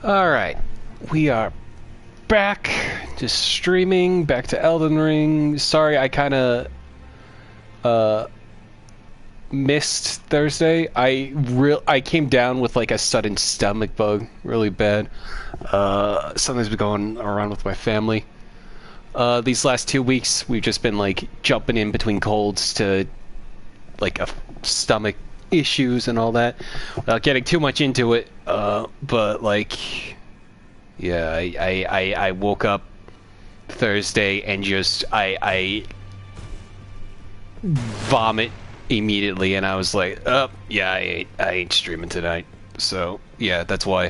Alright, we are back, just streaming, back to Elden Ring. Sorry, I kinda, missed Thursday. I came down with like a sudden stomach bug, really bad. Something's been going around with my family. These last 2 weeks, we've just been like jumping in between colds to like stomach issues and all that. Without getting too much into it, but like, yeah, I woke up Thursday and just I vomit immediately, and I was like, oh yeah, I ain't streaming tonight. So yeah, that's why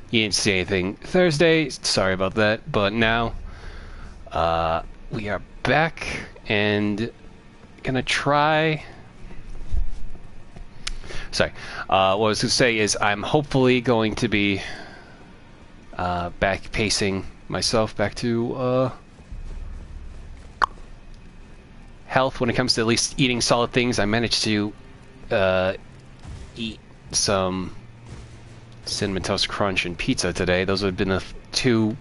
you didn't see anything Thursday. Sorry about that. But now we are back and gonna try. Sorry. What I was going to say is I'm hopefully going to be back pacing myself back to health when it comes to at least eating solid things. I managed to eat some Cinnamon Toast Crunch and pizza today. Those have been the two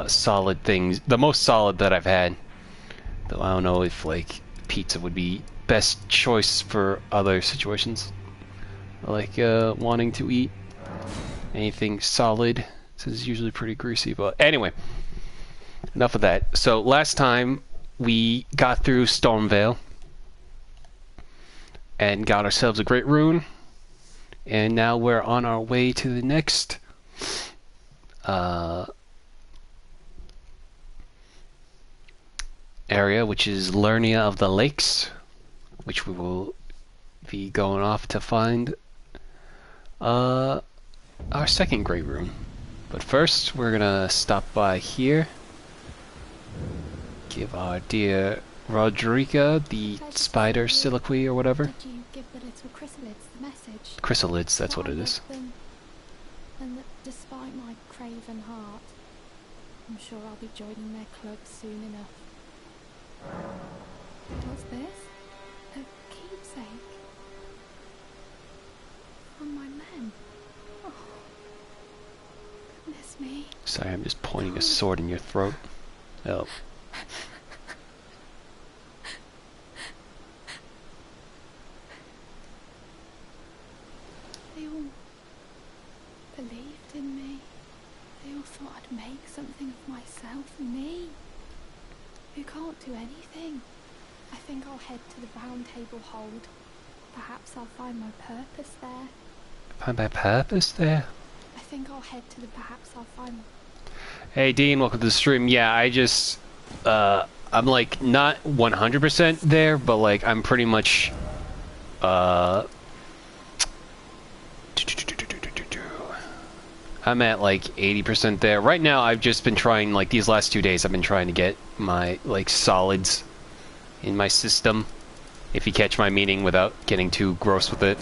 solid things. The most solid that I've had. Though I don't know if like pizza would be best choice for other situations. Like wanting to eat anything solid, since it's usually pretty greasy. But anyway, enough of that. So last time we got through Stormvale and got ourselves a great rune, and now we're on our way to the next area, which is Lernia of the Lakes, which we will be going off to find our second great rune. But first, we're gonna stop by here, give our dear Rodrika the spider soliloquy or whatever. Did you give the little chrysalids the message? Chrysalids, that's what it is. And that despite my craven heart, I'm sure I'll be joining their club soon enough. What's this? A keepsake? From my men. Oh, goodness me. Sorry, I'm just pointing a sword in your throat. Oh. They all believed in me. They all thought I'd make something of myself. Me, who can't do anything. I think I'll head to the round table hold. Perhaps I'll find my purpose there. Find my purpose there? I think I'll head to the perhaps I'll find... Hey Dean, welcome to the stream. Yeah, I just, I'm like not 100% there, but like I'm pretty much, I'm at like 80% there. Right now I've just been trying, like these last 2 days, I've been trying to get my like solids in my system, if you catch my meaning without getting too gross with it.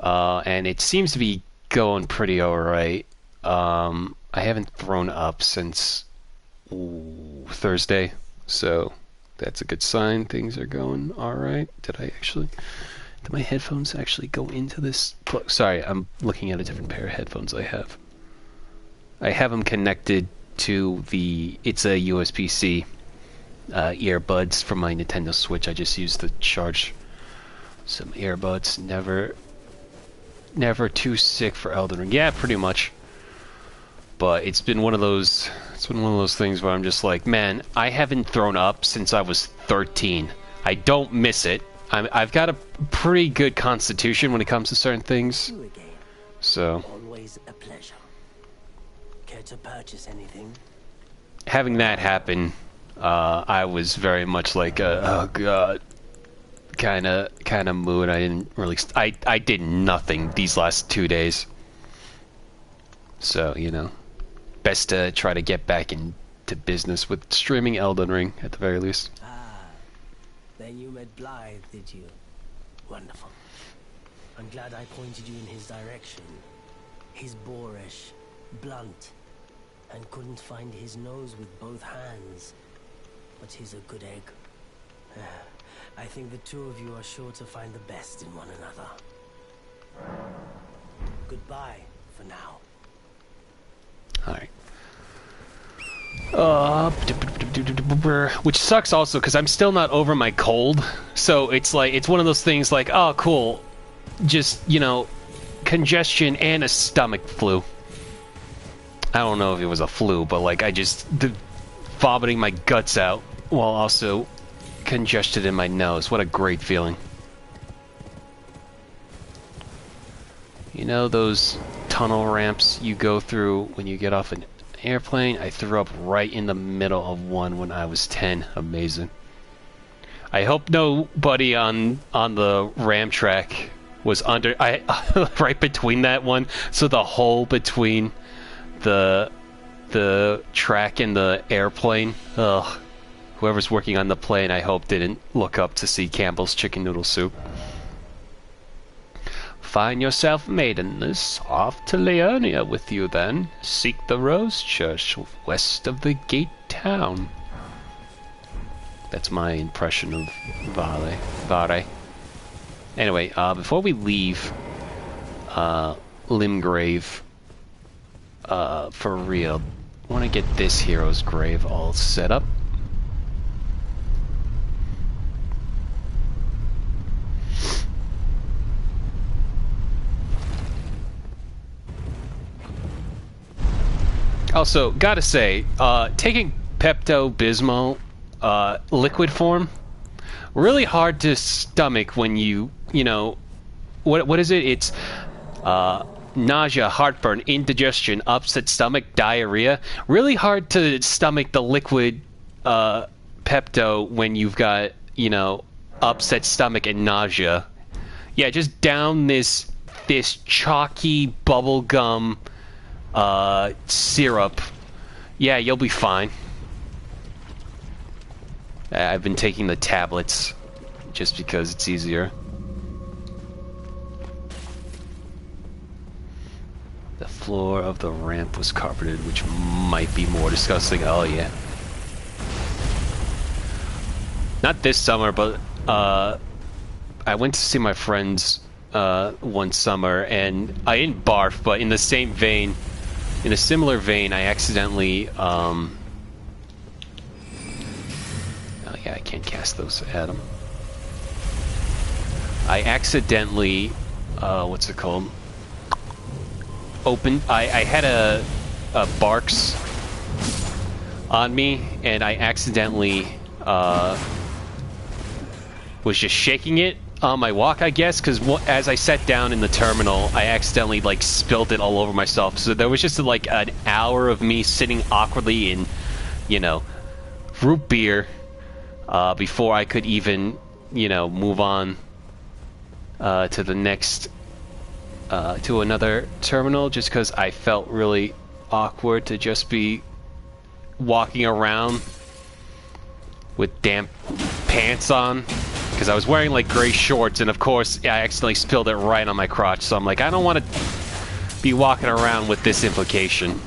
And it seems to be going pretty alright. I haven't thrown up since Thursday, so that's a good sign. Things are going alright. Did my headphones actually go into this plug? Sorry, I'm looking at a different pair of headphones I have. I have them connected to it's a USB-C earbuds from my Nintendo Switch. I just used to charge some earbuds. Never too sick for Elden Ring. Yeah, pretty much. But it's been one of those things where I'm just like, man, I haven't thrown up since I was 13. I don't miss it. I've got a pretty good constitution when it comes to certain things. So always a pleasure. Care to purchase anything? Having that happen, I was very much like oh god kind of mood. I didn't really I did nothing these last 2 days. So, you know, best to try to get back into business with streaming Elden Ring at the very least. Ah, then you met Blythe, did you? Wonderful. I'm glad I pointed you in his direction. He's boorish, blunt, and couldn't find his nose with both hands. But he's a good egg. I think the two of you are sure to find the best in one another. Goodbye for now. Which sucks also because I'm still not over my cold. So it's like, it's one of those things like, oh, cool. Just, you know, congestion and a stomach flu. I don't know if it was a flu, but like vomiting my guts out while also congested in my nose. What a great feeling. You know those tunnel ramps you go through when you get off an airplane? I threw up right in the middle of one when I was 10. Amazing. I hope nobody on the ram track was under right between that one, so the hole between the track and the airplane. Ugh. Whoever's working on the plane, I hope didn't look up to see Campbell's chicken noodle soup. Find yourself maidenness, off to Leonia with you then. Seek the Rose Church west of the gate town. That's my impression of Vare. Anyway, before we leave Limgrave for real, I want to get this hero's grave all set up. Also, gotta say, taking Pepto-Bismol liquid form, really hard to stomach when you know, what is it? It's nausea, heartburn, indigestion, upset stomach, diarrhea. Really hard to stomach the liquid Pepto when you've got, you know, upset stomach and nausea. Yeah, just down this chalky bubblegum syrup. Yeah, you'll be fine. I've been taking the tablets just because it's easier. The floor of the ramp was carpeted, which might be more disgusting. Oh yeah. Not this summer, but I went to see my friends one summer, and I didn't barf, but in the same vein, in a similar vein, I accidentally, oh yeah, I can't cast those at him. I accidentally, what's it called? I had a Barks on me, and I accidentally, was just shaking it on my walk, I guess, because as I sat down in the terminal, I accidentally, like, spilled it all over myself. So there was just, like, an hour of me sitting awkwardly in, you know, root beer before I could even, you know, move on to the next, to another terminal, just because I felt really awkward to just be walking around with damp pants on. Because I was wearing like gray shorts, and of course I accidentally spilled it right on my crotch, so I'm like, I don't want to be walking around with this implication.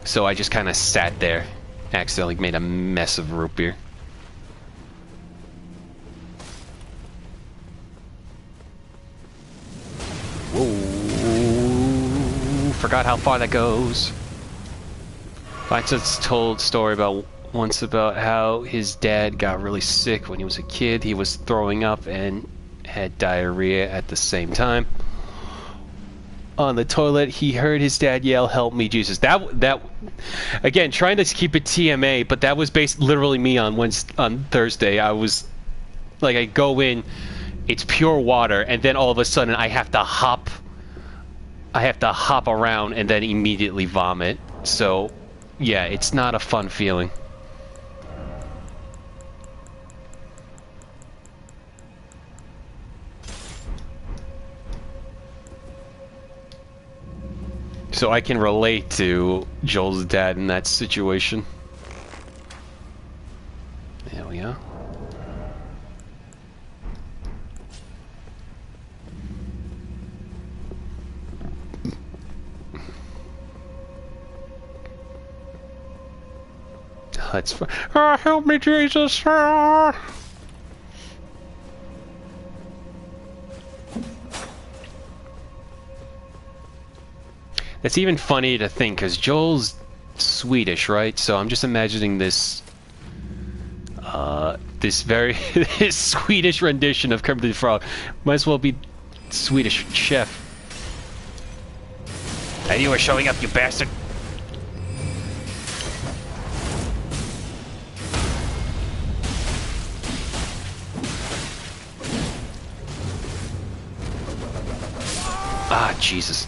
So I just kind of sat there, accidentally made a mess of root beer. Whoa, forgot how far that goes. Vincent's told story about once about how his dad got really sick when he was a kid. He was throwing up and had diarrhea at the same time. On the toilet, he heard his dad yell, "Help me, Jesus." That again, trying to keep it TMA, but that was literally me on Thursday. I was like, I go in, it's pure water, and then all of a sudden I have to hop around and then immediately vomit. So yeah, it's not a fun feeling. So I can relate to Joel's dad in that situation. There we go. Let's. Help me, Jesus! It's even funny to think, because Joel's Swedish, right? So I'm just imagining this, this very this Swedish rendition of Kermit the Frog. Might as well be Swedish chef. And you are showing up, you bastard! Ah, Jesus.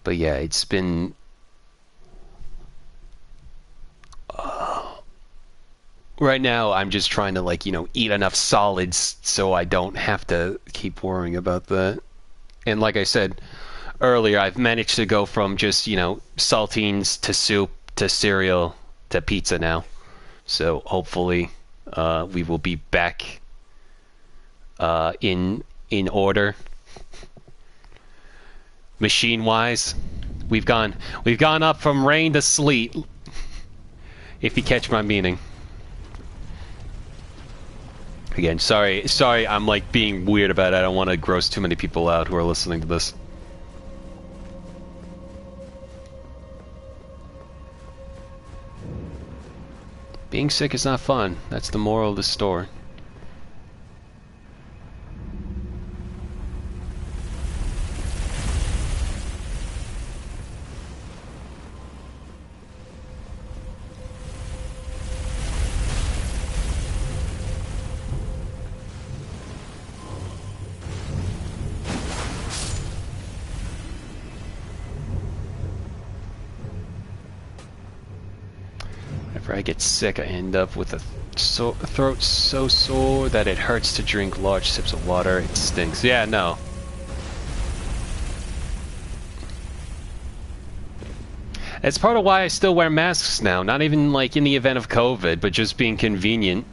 But yeah, it's been... right now, I'm just trying to, like, you know, eat enough solids so I don't have to keep worrying about that. And like I said earlier, I've managed to go from just, you know, saltines to soup to cereal to pizza now. So hopefully we will be back in order. Machine-wise, we've gone up from rain to sleet. If you catch my meaning. Again, sorry, I'm like being weird about it. I don't want to gross too many people out who are listening to this. Being sick is not fun. That's the moral of the story. Whenever I get sick, I end up with a throat so sore that it hurts to drink large sips of water. It stinks. Yeah, no. It's part of why I still wear masks now. Not even like in the event of COVID, but just being convenient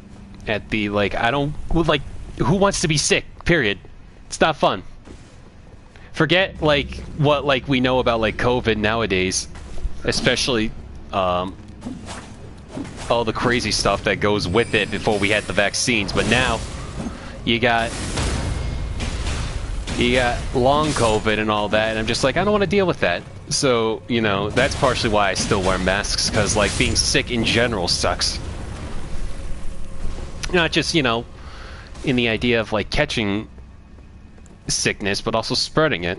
at the, like, I don't, like, who wants to be sick? Period. It's not fun. Forget, like, what, like, we know about, like, COVID nowadays. Especially, all the crazy stuff that goes with it before we had the vaccines. But now, you got long COVID and all that, and I'm just like, I don't want to deal with that. So, you know, that's partially why I still wear masks, because, like, being sick in general sucks. Not just, you know, in the idea of, like, catching sickness, but also spreading it.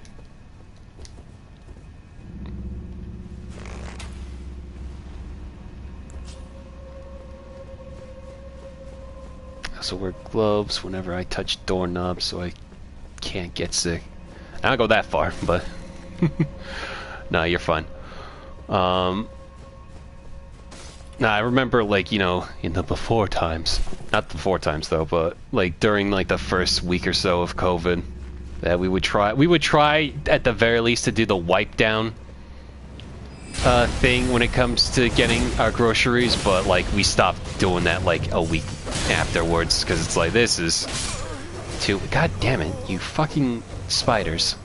I also wear gloves whenever I touch doorknobs so I can't get sick. I don't go that far, but... No, you're fine. Nah, I remember, like, you know, in the before times, not the before times though, but like during like the first week or so of COVID, that we would try at the very least to do the wipe down thing when it comes to getting our groceries, but like we stopped doing that like a week afterwards because it's like, this is too, god damn it, you fucking spiders.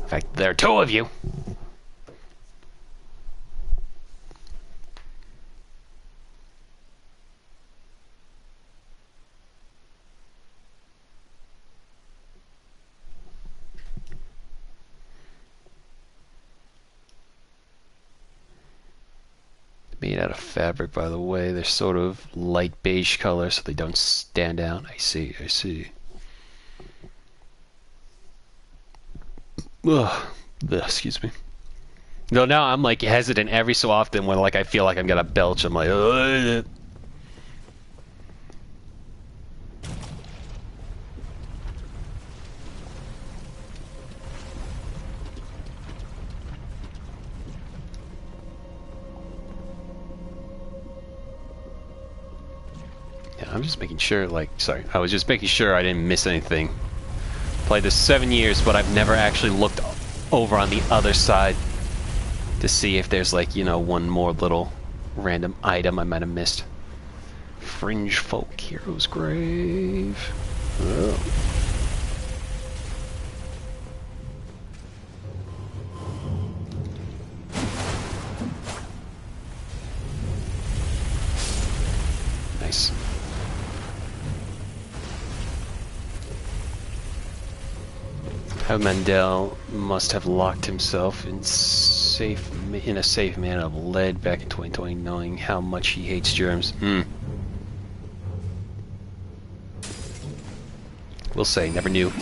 In fact, there are two of you. Made out of fabric, by the way. They're sort of light beige color, so they don't stand out. I see, I see. Ugh. Excuse me. No, now I'm like hesitant every so often when like I feel like I'm gonna belch. I'm like, ugh. Yeah, I'm just making sure, like, sorry, I was just making sure I didn't miss anything. Played this 7 years, but I've never actually looked over on the other side to see if there's, like, you know, one more little random item I might have missed. Fringe Folk Hero's Grave. Oh. Nice. How Mandel must have locked himself in a safe man of lead back in 2020, knowing how much he hates germs. We'll say, never knew.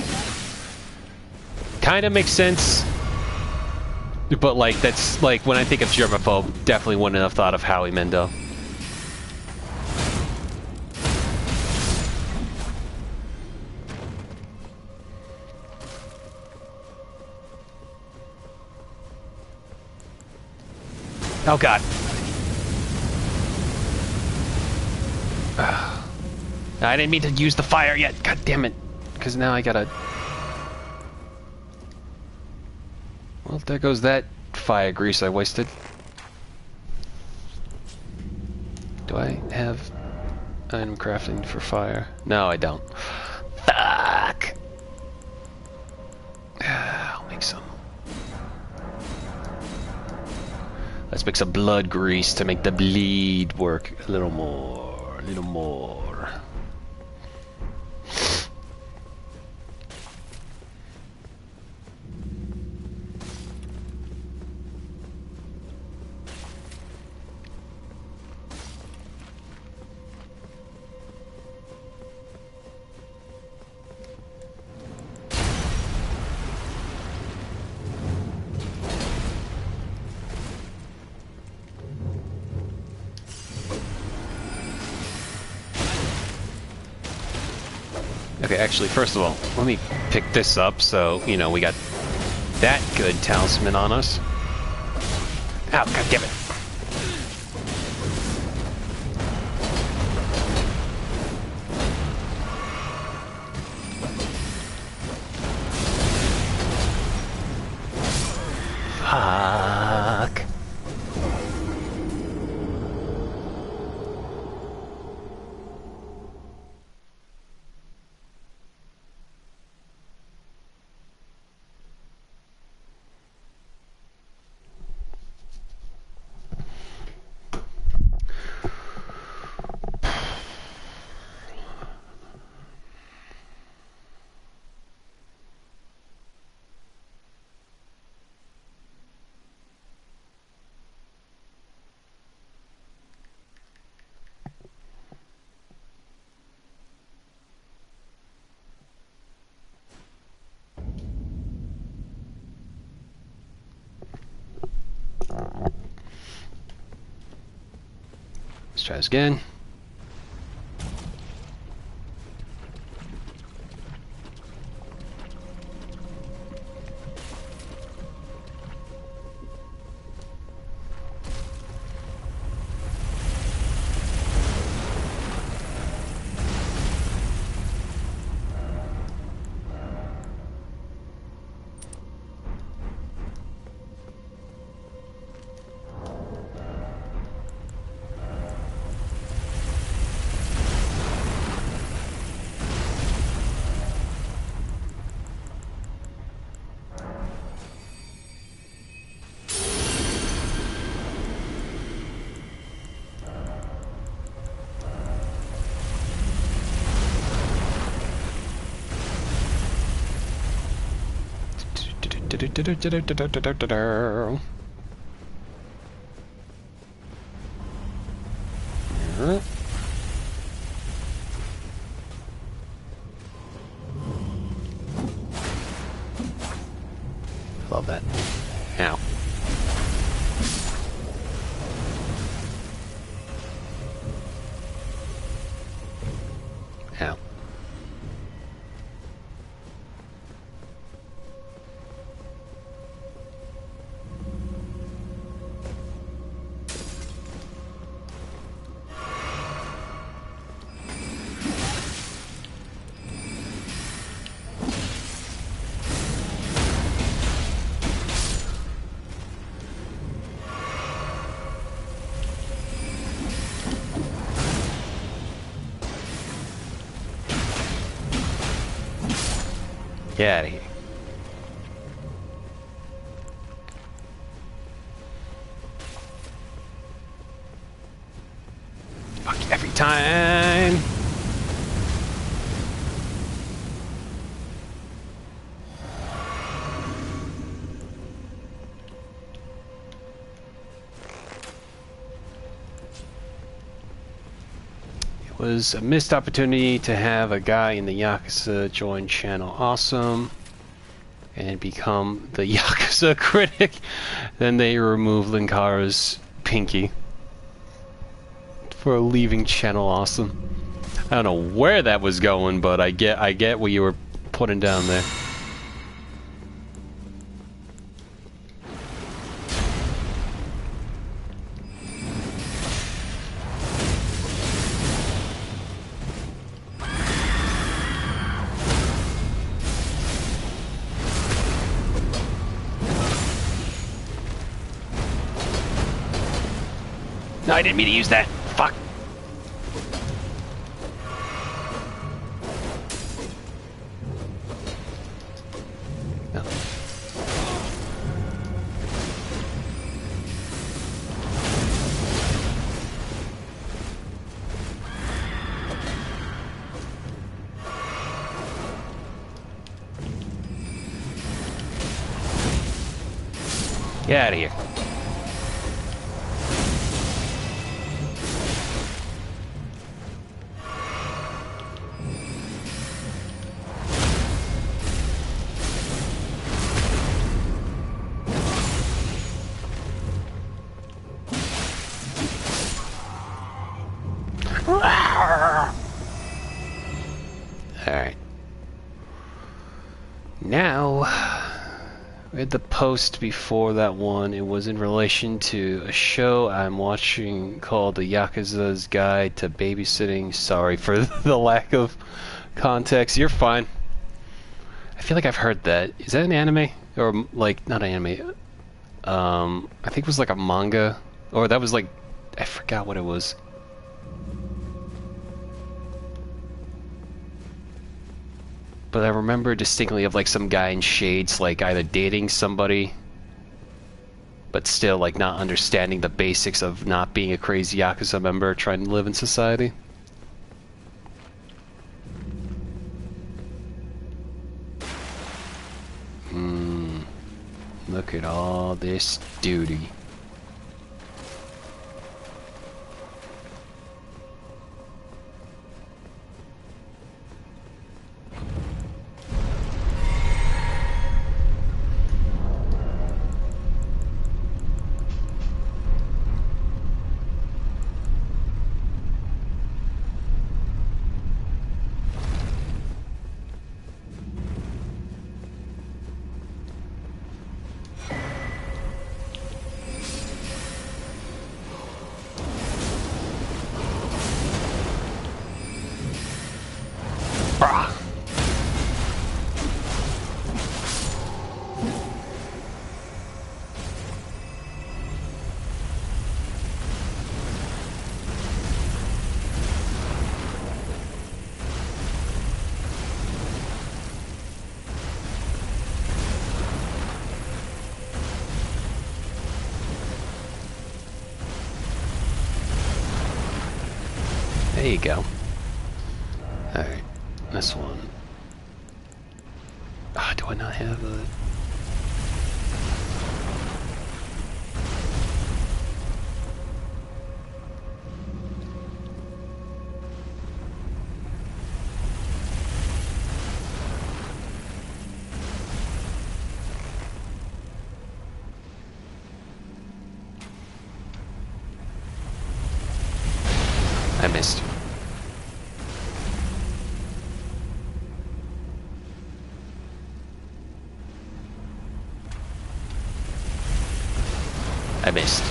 Kinda makes sense. But like, that's like, when I think of germaphobe, definitely wouldn't have thought of Howie Mandel. Oh god. I didn't mean to use the fire yet. God damn it. Because now I gotta... Well, there goes that fire grease I wasted. Do I have item crafting for fire? No, I don't. Fuck! I'll make some. Let's make some blood grease to make the bleed work a little more, a little more. Okay, actually, first of all, let me pick this up so, you know, we got that good talisman on us. Ow, god damn it. Fuck. Let's try this again. Love that. Ow. Ow. Get out of here. Fuck, every time! It was a missed opportunity to have a guy in the Yakuza join Channel Awesome and become the Yakuza critic. Then they remove Linkara's pinky for leaving Channel Awesome. I don't know where that was going, but I get what you were putting down there. No, I didn't mean to use that. Fuck. No. Get out of here. Alright. Now, we had the post before that one. It was in relation to a show I'm watching called The Yakuza's Guide to Babysitting. Sorry for the lack of context. You're fine. I feel like I've heard that. Is that an anime? Or, like, not an anime. I think it was like a manga. Or that was like, I forgot what it was. But I remember distinctly of like some guy in shades like either dating somebody but still like not understanding the basics of not being a crazy Yakuza member trying to live in society. Look at all this duty. There you go. Alright, this one. Ah, do I not have a... I missed. I missed.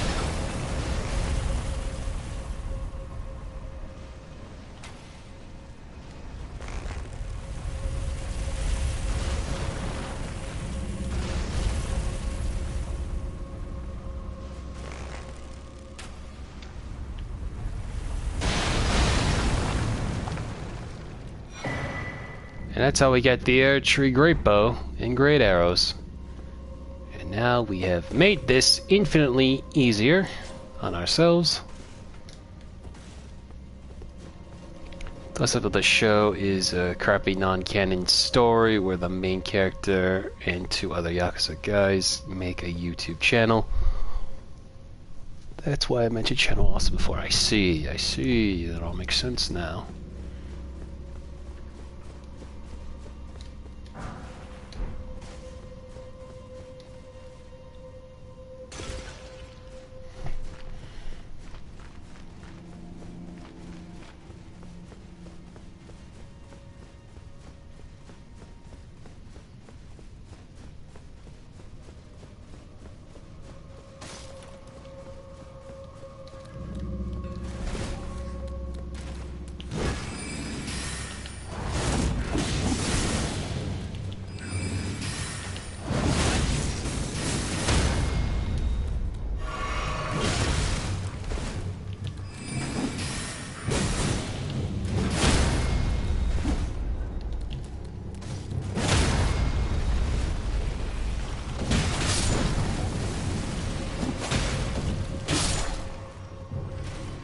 And that's how we get the archery great bow and great arrows. And now we have made this infinitely easier on ourselves. Concept of the show is a crappy non-canon story where the main character and two other Yakuza guys make a YouTube channel. That's why I mentioned Channel Awesome before. I see. That all makes sense now.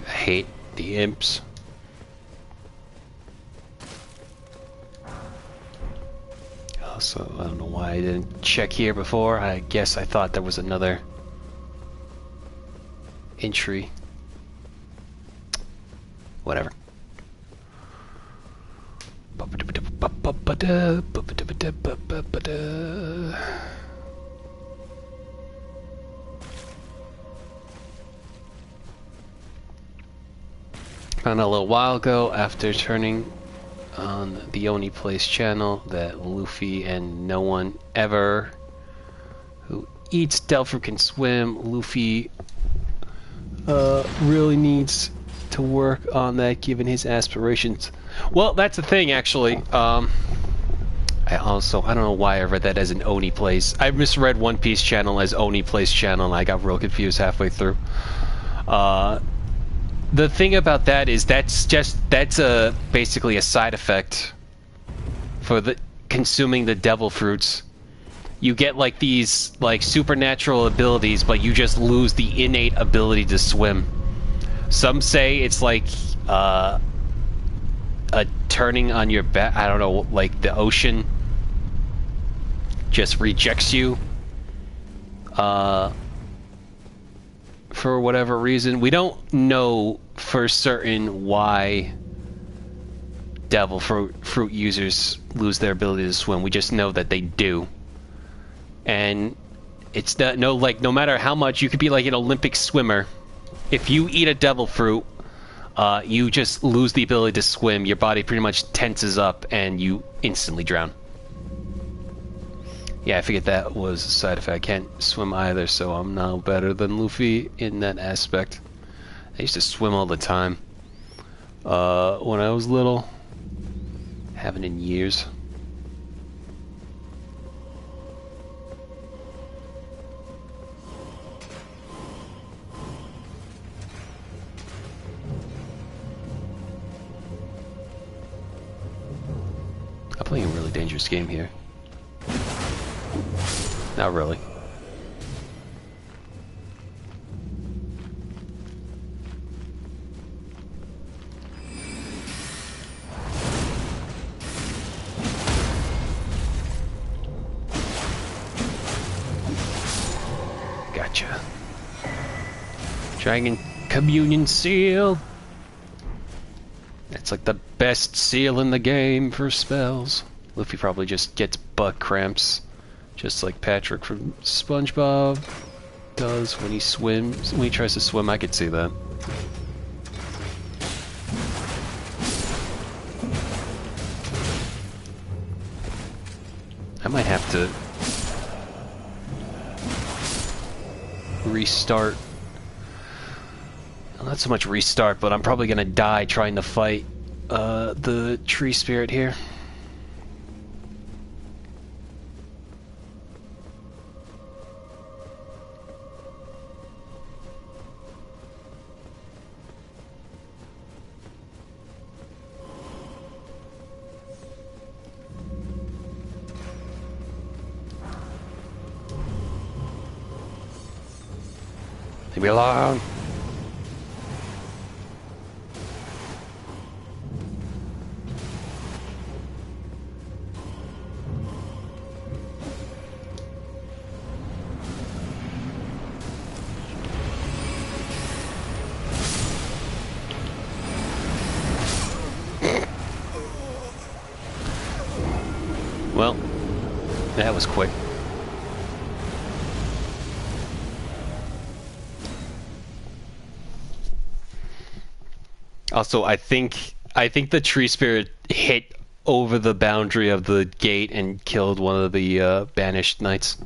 Hate the imps. Also, I don't know why I didn't check here before. I guess I thought there was another entry. Whatever. Found out a little while ago after turning on the Oni Plays channel that Luffy and no one ever who eats Delphin can swim. Luffy really needs to work on that given his aspirations. Well, that's the thing actually. I don't know why I read that as an Oni Plays. I misread One Piece channel as Oni Plays channel and I got real confused halfway through. The thing about that is that's basically a side effect for the consuming the devil fruits. You get like these like supernatural abilities, but you just lose the innate ability to swim. Some say it's like a turning on your back. I don't know, like the ocean just rejects you. For whatever reason. We don't know for certain why devil fruit users lose their ability to swim. We just know that they do. And it's no matter how much, you could be like an Olympic swimmer. If you eat a devil fruit, you just lose the ability to swim. Your body pretty much tenses up and you instantly drown. Yeah, I figured that was a side effect. I can't swim either, so I'm now better than Luffy in that aspect. I used to swim all the time when I was little. Haven't in years. I'm playing a really dangerous game here. Not really. Gotcha. Dragon Communion Seal. It's like the best seal in the game for spells. Luffy probably just gets butt cramps. Just like Patrick from SpongeBob does when he swims. When he tries to swim, I could see that. I might have to restart. Well, not so much restart, but I'm probably gonna die trying to fight the tree spirit here. Leave me alone. was quick. Also, I think the tree spirit hit over the boundary of the gate and killed one of the banished knights.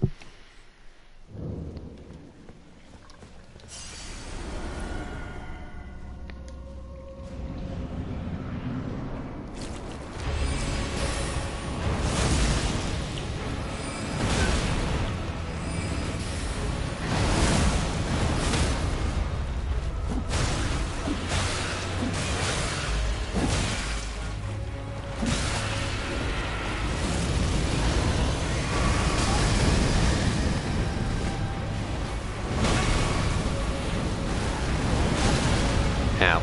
Ow.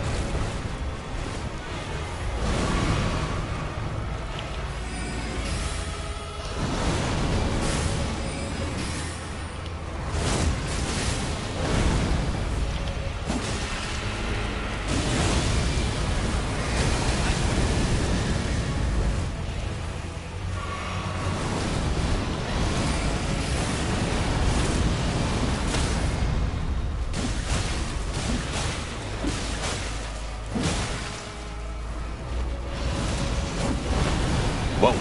Whoa.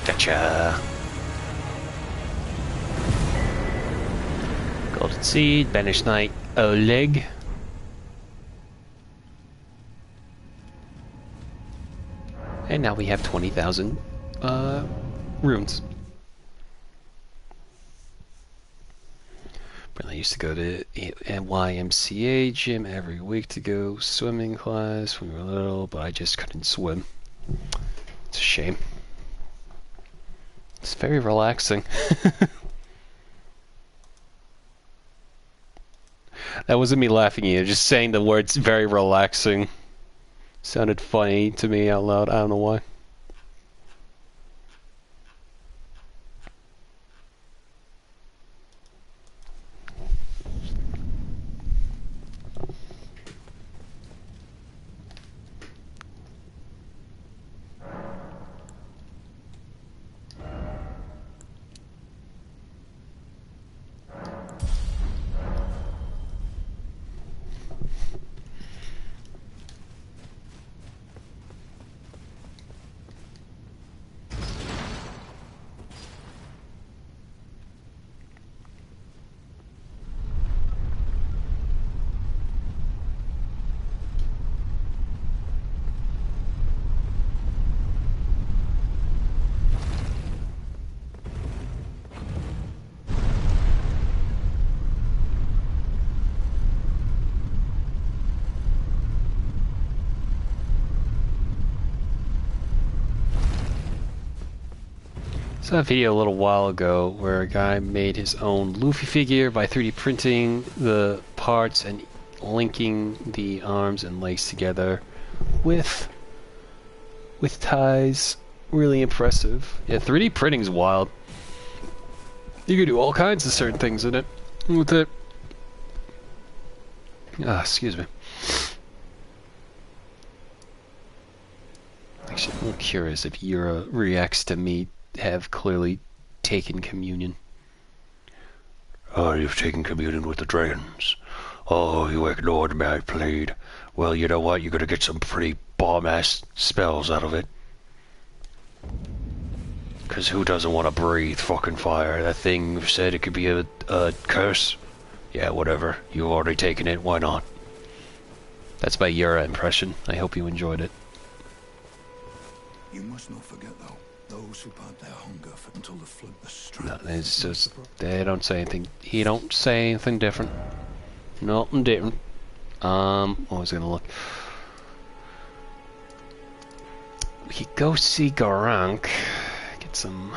Gotcha. Golden Seed, Banished Knight, Oleg. And now we have 20,000 runes. I used to go to YMCA gym every week to go swimming class when we were little, but I just couldn't swim. It's a shame. It's very relaxing. That wasn't me laughing at you, just saying the words very relaxing sounded funny to me out loud. I don't know why. I saw a video a little while ago where a guy made his own Luffy figure by 3D printing the parts and linking the arms and legs together with ties. Really impressive. Yeah, 3D printing's wild. You can do all kinds of certain things in it with it. Excuse me. Actually, I'm curious if Yura reacts to me have clearly taken communion. Oh, you've taken communion with the dragons. Oh, you ignored my plead. Well, you know what? You're gonna get some pretty bomb-ass spells out of it. 'Cause who doesn't want to breathe fucking fire? That thing said it could be a curse. Yeah, whatever. You've already taken it. Why not? That's my Yura impression. I hope you enjoyed it. You must not forget, though, those who bide their hunger until the flood the No, strength. it's just they don't say anything. He don't say anything different. Nothing different. I was gonna look. We could go see Garank. Get some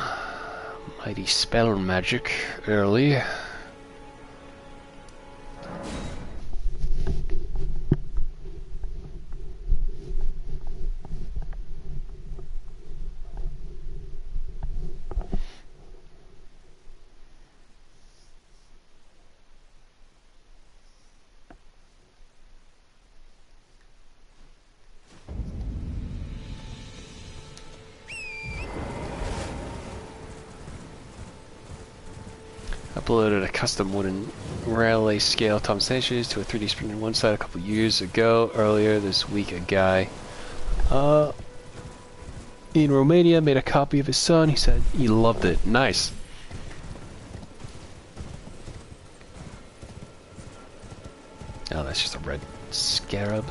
mighty spell magic early. uploaded a custom wooden railway scale Tom stations to a 3D printer on one side a couple years ago. Earlier this week, a guy in Romania made a copy of his son. He said he loved it. Nice. Oh, that's just a red scarab.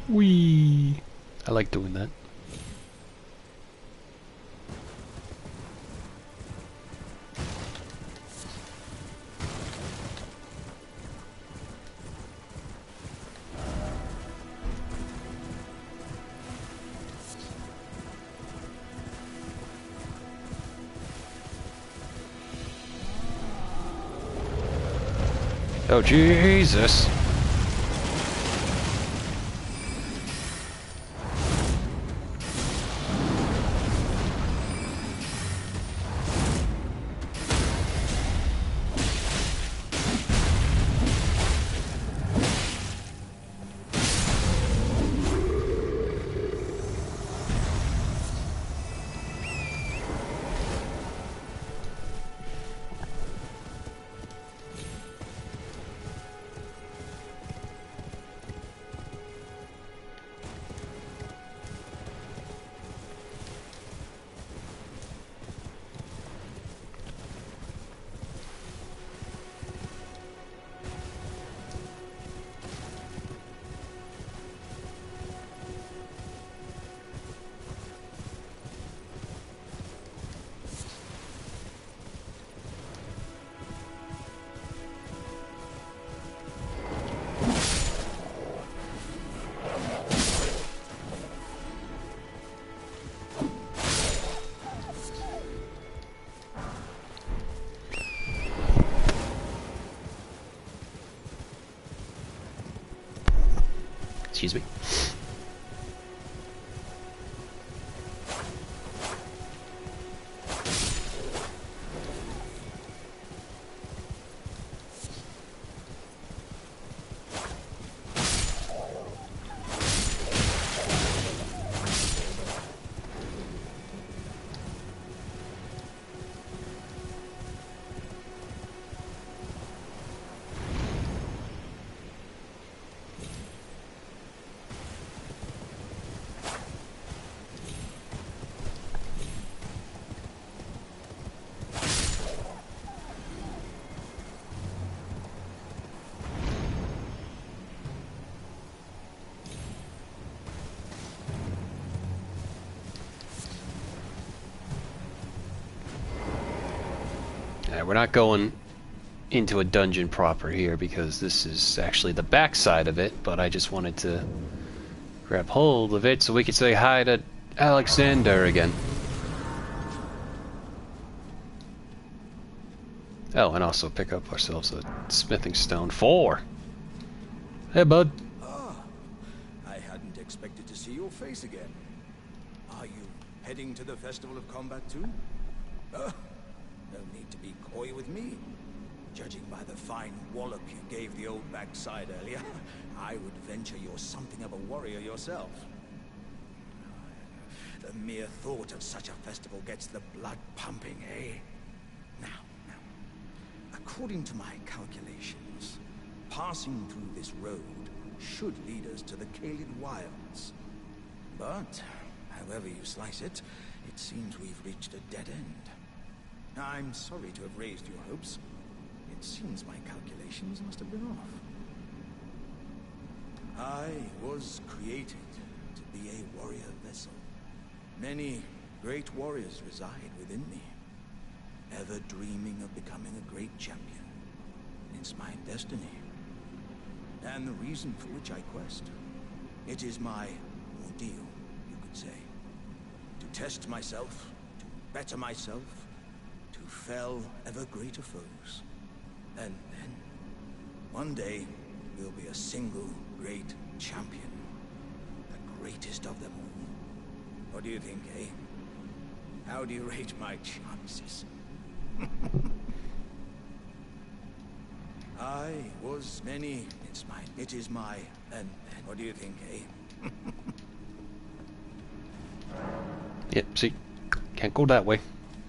Whee! I like doing that. Oh, Jesus! Excuse me. We're not going into a dungeon proper here because this is actually the back side of it, but I just wanted to grab hold of it so we could say hi to Alexander again. Oh, and also pick up ourselves a smithing stone. 4! Hey, bud. Ah, I hadn't expected to see your face again. Are you heading to the Festival of Combat too? No need to be coy with me. Judging by the fine wallop you gave the old backside earlier, I would venture you're something of a warrior yourself. The mere thought of such a festival gets the blood pumping, eh? Now, according to my calculations, passing through this road should lead us to the Kaled Wilds. But, however you slice it, it seems we've reached a dead end. I'm sorry to have raised your hopes. It seems my calculations must have been off. I was created to be a warrior vessel. Many great warriors reside within me, ever dreaming of becoming a great champion. It's my destiny, and the reason for which I quest. It is my ordeal, you could say. To test myself, to better myself, to fell ever greater foes. And then, one day, we'll be a single great champion. The greatest of them all. What do you think, eh? How do you rate my chances? I was many. It is my. And what do you think, eh? Yep, see, can't go that way.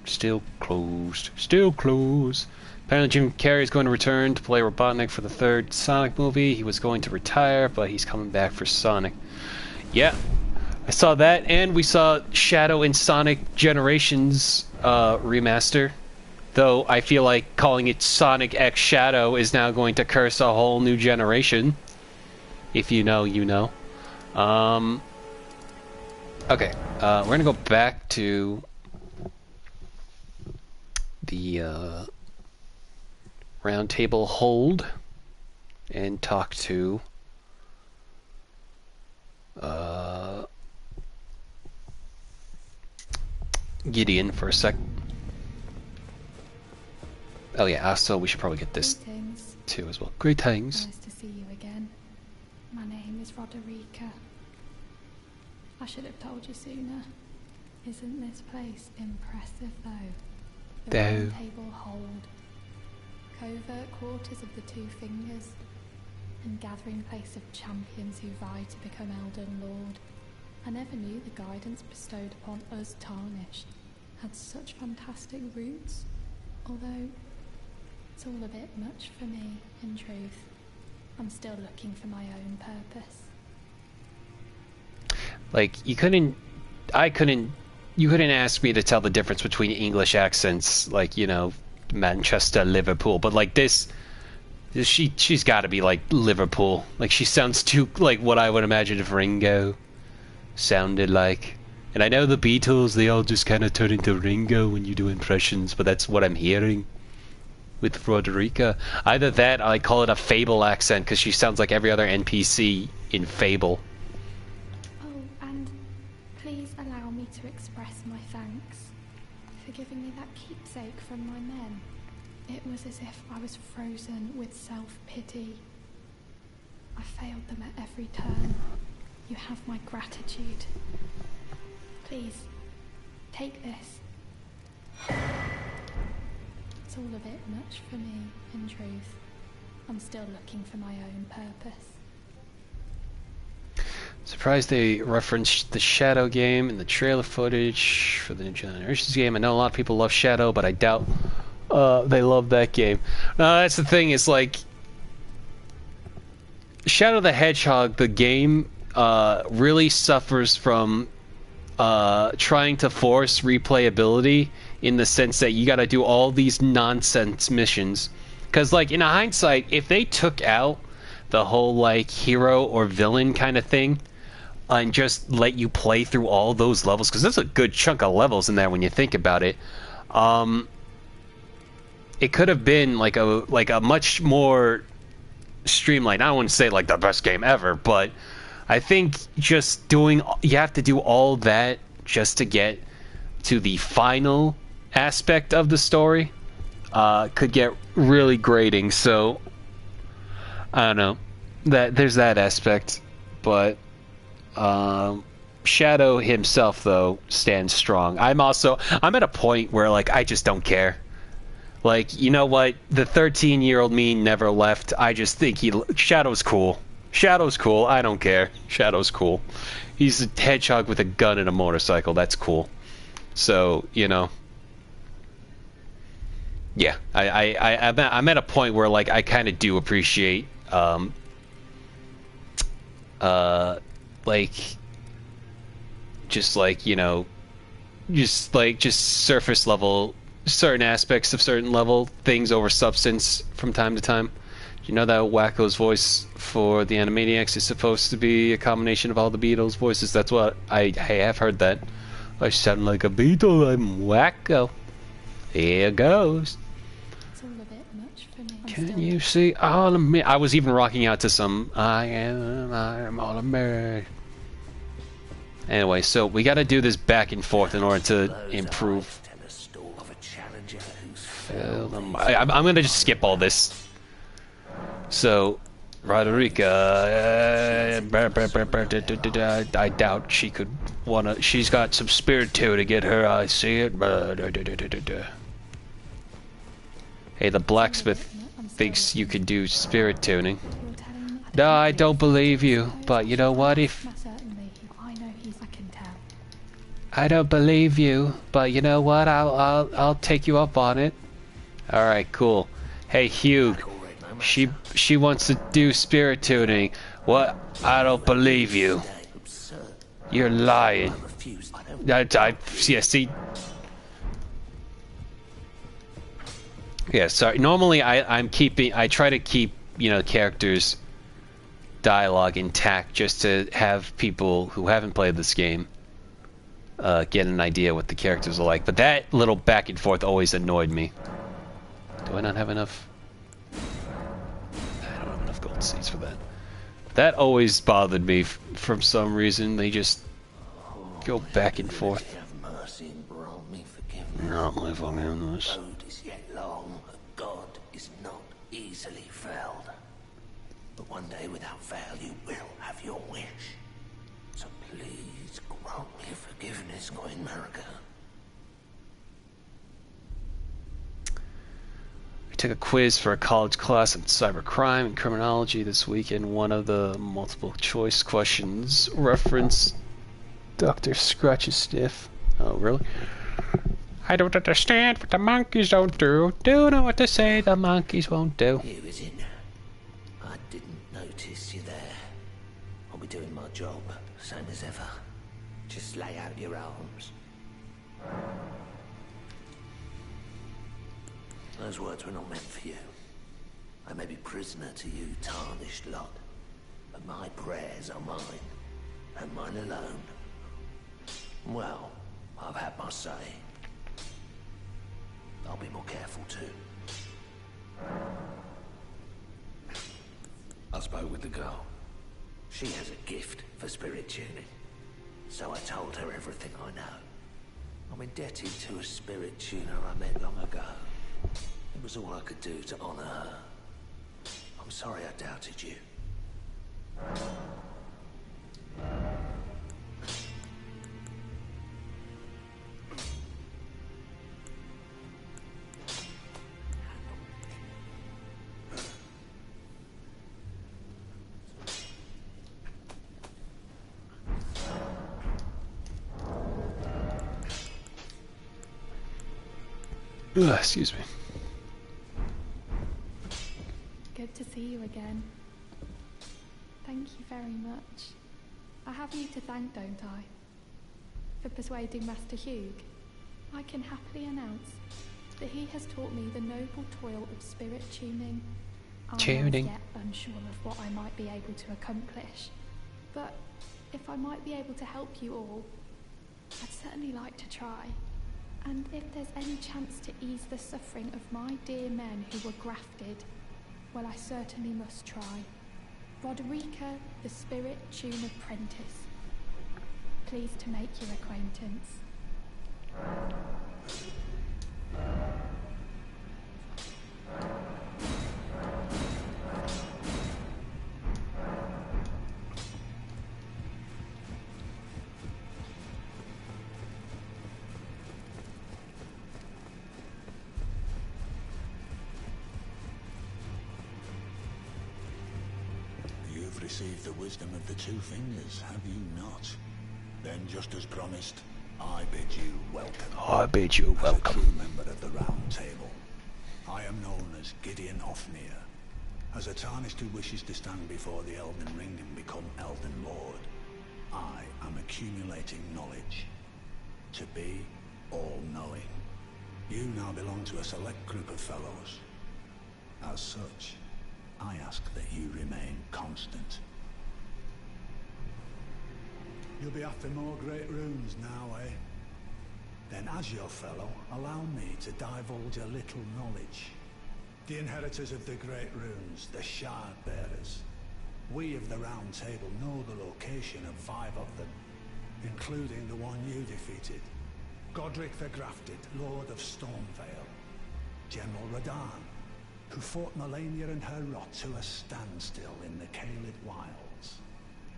Still closed. Still closed. Apparently Jim Carrey is going to return to play Robotnik for the third Sonic movie. He was going to retire, but he's coming back for Sonic. Yeah, I saw that, and we saw Shadow in Sonic Generations remaster. Though I feel like calling it Sonic X Shadow is now going to curse a whole new generation. If you know, you know. Okay, we're gonna go back to the round table hold and talk to Gideon for a sec. Oh yeah, so we should probably get this Greetings. too as well. Greetings. Nice to see you again. My name is Roderica. I should have told you sooner. Isn't this place impressive though? The round table hold. Covert quarters of the Two Fingers. And gathering place of champions who vie to become Elden Lord. I never knew the guidance bestowed upon us Tarnished had such fantastic roots. Although, it's all a bit much for me, in truth. I'm still looking for my own purpose. Like, you couldn't ask me to tell the difference between English accents, like, you know, Manchester, Liverpool, but like she's got to be like Liverpool. Like, she sounds too like what I would imagine if Ringo sounded like. And I know the Beatles, they all just kind of turn into Ringo when you do impressions, but that's what I'm hearing with Roderica. Either that, I call it a Fable accent because she sounds like every other NPC in Fable. Oh, and please allow me to express my thanks for giving me that keepsake from my men. It was as if I was frozen with self-pity. I failed them at every turn. You have my gratitude. Please, take this. It's all a bit much for me, in truth. I'm still looking for my own purpose. Surprised they referenced the Shadow game in the trailer footage for the New Generations game. I know a lot of people love Shadow, but I doubt they love that game. No, that's the thing, is like Shadow the Hedgehog, the game, really suffers from trying to force replayability in the sense that you gotta do all these nonsense missions. Because, like, in hindsight, if they took out the whole, like, hero or villain kind of thing and just let you play through all those levels, because there's a good chunk of levels in there when you think about it, it could have been like a much more streamlined, I don't want to say like the best game ever, but I think just you have to do all that just to get to the final aspect of the story, could get really grating. So I don't know, that there's that aspect, but Shadow himself though stands strong. I'm at a point where, like, I just don't care. Like, you know what? The 13-year-old me never left. I just think Shadow's cool. Shadow's cool. I don't care. Shadow's cool. He's a hedgehog with a gun and a motorcycle. That's cool. So, you know. Yeah, I'm at a point where, like, I kind of do appreciate, like, just like, you know, just surface level, certain aspects of certain level things over substance from time to time. You know that Wacko's voice for the Animaniacs is supposed to be a combination of all the Beatles voices? That's what I have heard that. I sound like a Beatle, I'm Wacko. Here goes. It's all a bit much for me. Can you see all of me? I was even rocking out to some I am all of me. Anyway, so we gotta do this back and forth in order to improve. I'm gonna just skip all this. So, Roderica, I doubt she could wanna. She's got some spirit to get her. I see it. Hey, the blacksmith thinks you can do spirit tuning. No, I don't believe you, but you know what? If I know I can tell. I don't believe you, but you know what? I'll take you up on it. All right, cool. Hey, Hugh, she wants to do spirit tuning. What? I don't believe you. You're lying. Yeah, see. Yeah, sorry. Normally, I try to keep, you know, characters' dialogue intact just to have people who haven't played this game get an idea what the characters are like. But that little back and forth always annoyed me. Do I not have enough? I don't have enough gold seeds for that. That always bothered me for some reason. They just go back and forth. Not my forgiveness. The road is yet long, but God is not easily felled. But one day without fail you will have your wish. So please grant me forgiveness, Coin America. I took a quiz for a college class on cybercrime and criminology this week, and one of the multiple choice questions referenced Dr. Scratch's sniff. Oh, really? I don't understand what the monkeys don't do. Do know what to say the monkeys won't do. You was in. I didn't notice you there. I'll be doing my job, same as ever. Just lay out your arms. Those words were not meant for you. I may be prisoner to you, tarnished lot, but my prayers are mine, and mine alone. Well, I've had my say. I'll be more careful too. I spoke with the girl. She has a gift for spirit tuning, so I told her everything I know. I'm indebted to a spirit tuner I met long ago. It was all I could do to honor her. I'm sorry I doubted you. Excuse me. Good to see you again. Thank you very much. I have you to thank, don't I? For persuading Master Hugh. I can happily announce that he has taught me the noble toil of spirit tuning. I'm as yet unsure of what I might be able to accomplish, but if I might be able to help you all, I'd certainly like to try. And if there's any chance to ease the suffering of my dear men who were grafted, well, I certainly must try. Roderica, the Spirit Tune Apprentice. Pleased to make your acquaintance. You've received the wisdom of the two fingers, have you not? Then, just as promised, I bid you welcome. I bid you welcome. As a true member of the Round Table, I am known as Gideon Ofnir. As a tarnished who wishes to stand before the Elden Ring and become Elden Lord, I am accumulating knowledge. To be all-knowing. You now belong to a select group of fellows. As such, I ask that you remain constant. You'll be after more great runes now, eh? Then as your fellow, allow me to divulge a little knowledge. The inheritors of the great runes, the Shard Bearers. We of the Round Table know the location of 5 of them, including the one you defeated. Godric the Grafted, Lord of Stormvale. General Radahn, who fought Melania and her rot to a standstill in the Caelid Wilds.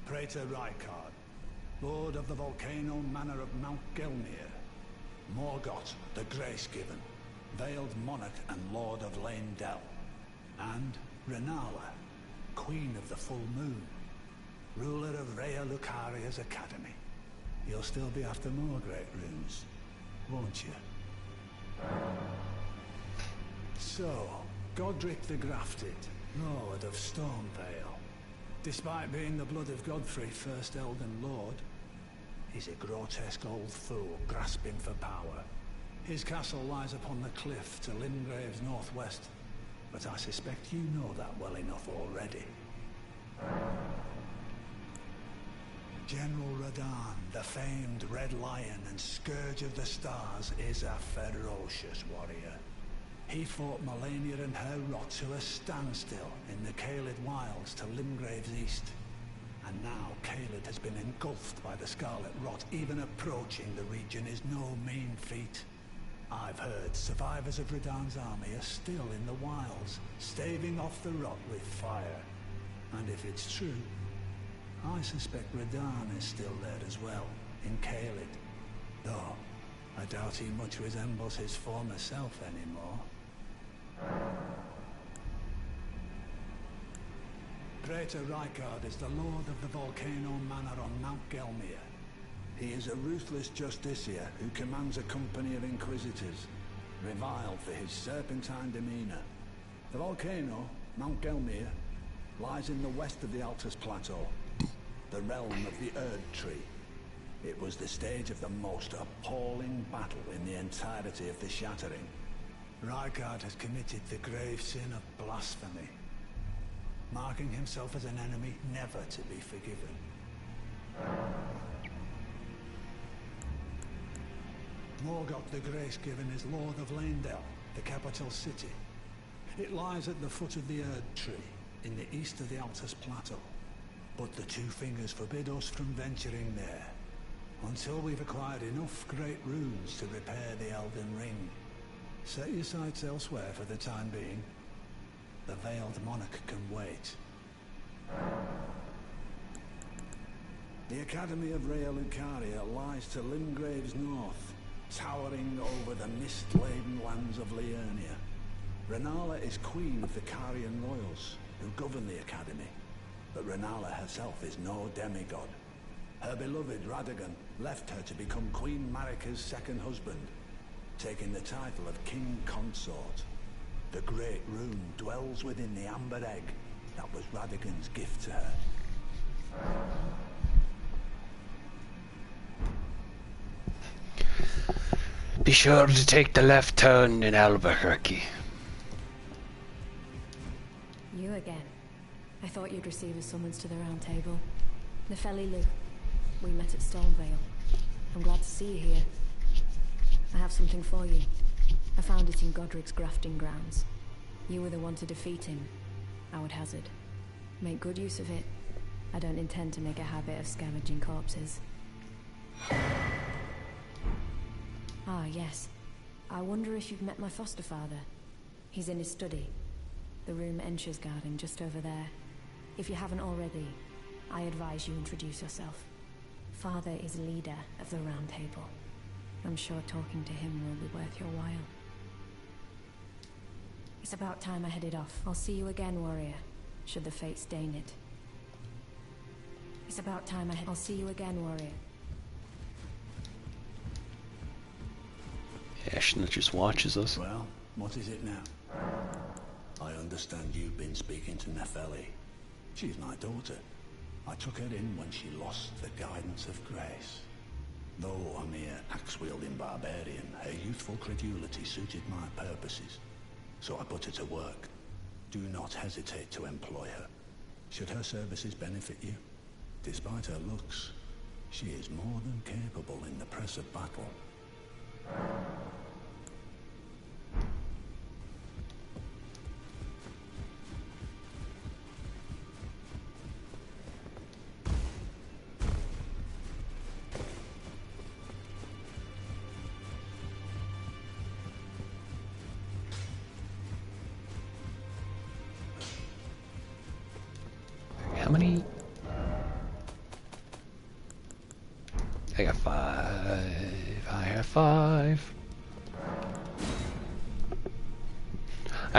Praetor Rykard, Lord of the Volcano Manor of Mount Gelmir. Morgoth, the Grace-Given, veiled monarch and lord of Leyndell, and Renala, queen of the full moon, ruler of Rhea Lucaria's academy. You'll still be after more great runes, won't you? So, Godric the Grafted, Lord of Stormvale. Despite being the blood of Godfrey, first Elden Lord, he's a grotesque old fool grasping for power. His castle lies upon the cliff to Limgrave's northwest, but I suspect you know that well enough already. General Radahn, the famed Red Lion and Scourge of the Stars, is a ferocious warrior. He fought Malenia and her rot to a standstill in the Caelid Wilds to Limgrave's east. And now Caelid has been engulfed by the Scarlet Rot. Even approaching the region is no mean feat. I've heard survivors of Radahn's army are still in the wilds, staving off the rot with fire. And if it's true, I suspect Radahn is still there as well, in Caelid. Though, I doubt he much resembles his former self anymore. Praetor Rykard is the lord of the Volcano Manor on Mount Gelmir. He is a ruthless justiciar who commands a company of inquisitors, reviled for his serpentine demeanor. The volcano, Mount Gelmir, lies in the west of the Altus Plateau, the realm of the Erd Tree. It was the stage of the most appalling battle in the entirety of the Shattering. Rykard has committed the grave sin of blasphemy, marking himself as an enemy never to be forgiven. Morgoth the Grace-Given is Lord of Leyndell, the capital city. It lies at the foot of the Erd Tree, in the east of the Altus Plateau. But the Two Fingers forbid us from venturing there, until we've acquired enough great runes to repair the Elden Ring. Set your sights elsewhere for the time being. The Veiled Monarch can wait. The Academy of Rhea Lucaria lies to Limgrave's north, towering over the mist-laden lands of Liurnia. Renala is queen of the Carian royals, who govern the Academy. But Renala herself is no demigod. Her beloved Radagon left her to become Queen Marika's second husband, taking the title of King Consort. The Great Rune dwells within the Amber Egg that was Radagon's gift to her. Be sure to take the left turn in Albuquerque. You again. I thought you'd receive a summons to the Round Table. Nefeli Lu. We met at Stormvale. I'm glad to see you here. I have something for you. I found it in Godric's grafting grounds. You were the one to defeat him, I would hazard. Make good use of it. I don't intend to make a habit of scavenging corpses. Ah, yes. I wonder if you've met my foster father. He's in his study. The room Ensha's guarding just over there. If you haven't already, I advise you introduce yourself. Father is leader of the Round Table. I'm sure talking to him will be worth your while. It's about time I headed off. I'll see you again, warrior, should the fates deign it. It's about time I'll see you again, warrior. Ashton just watches us. Well, what is it now? I understand you've been speaking to Nefeli. She's my daughter. I took her in when she lost the guidance of grace. Though a mere axe-wielding barbarian, her youthful credulity suited my purposes. So I put her to work. Do not hesitate to employ her. Should her services benefit you, despite her looks, she is more than capable in the press of battle. How many? I got 5. I have 5.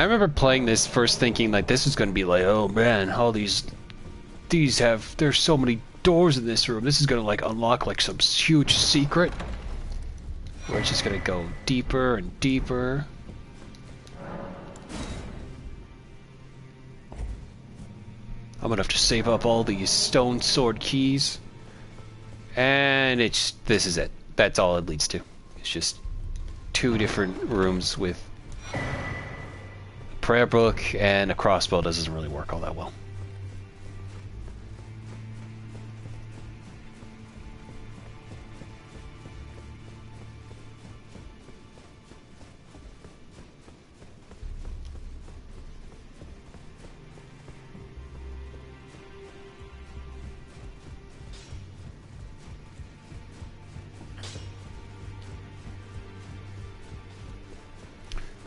I remember playing this first thinking like this is going to be like, oh man, all these have, there's so many doors in this room. This is going to like unlock like some huge secret. Where it's just going to go deeper and deeper. I'm going to have to save up all these stone sword keys. And this is it. That's all it leads to. It's just 2 different rooms with a prayer book and a crossbow. Doesn't really work all that well.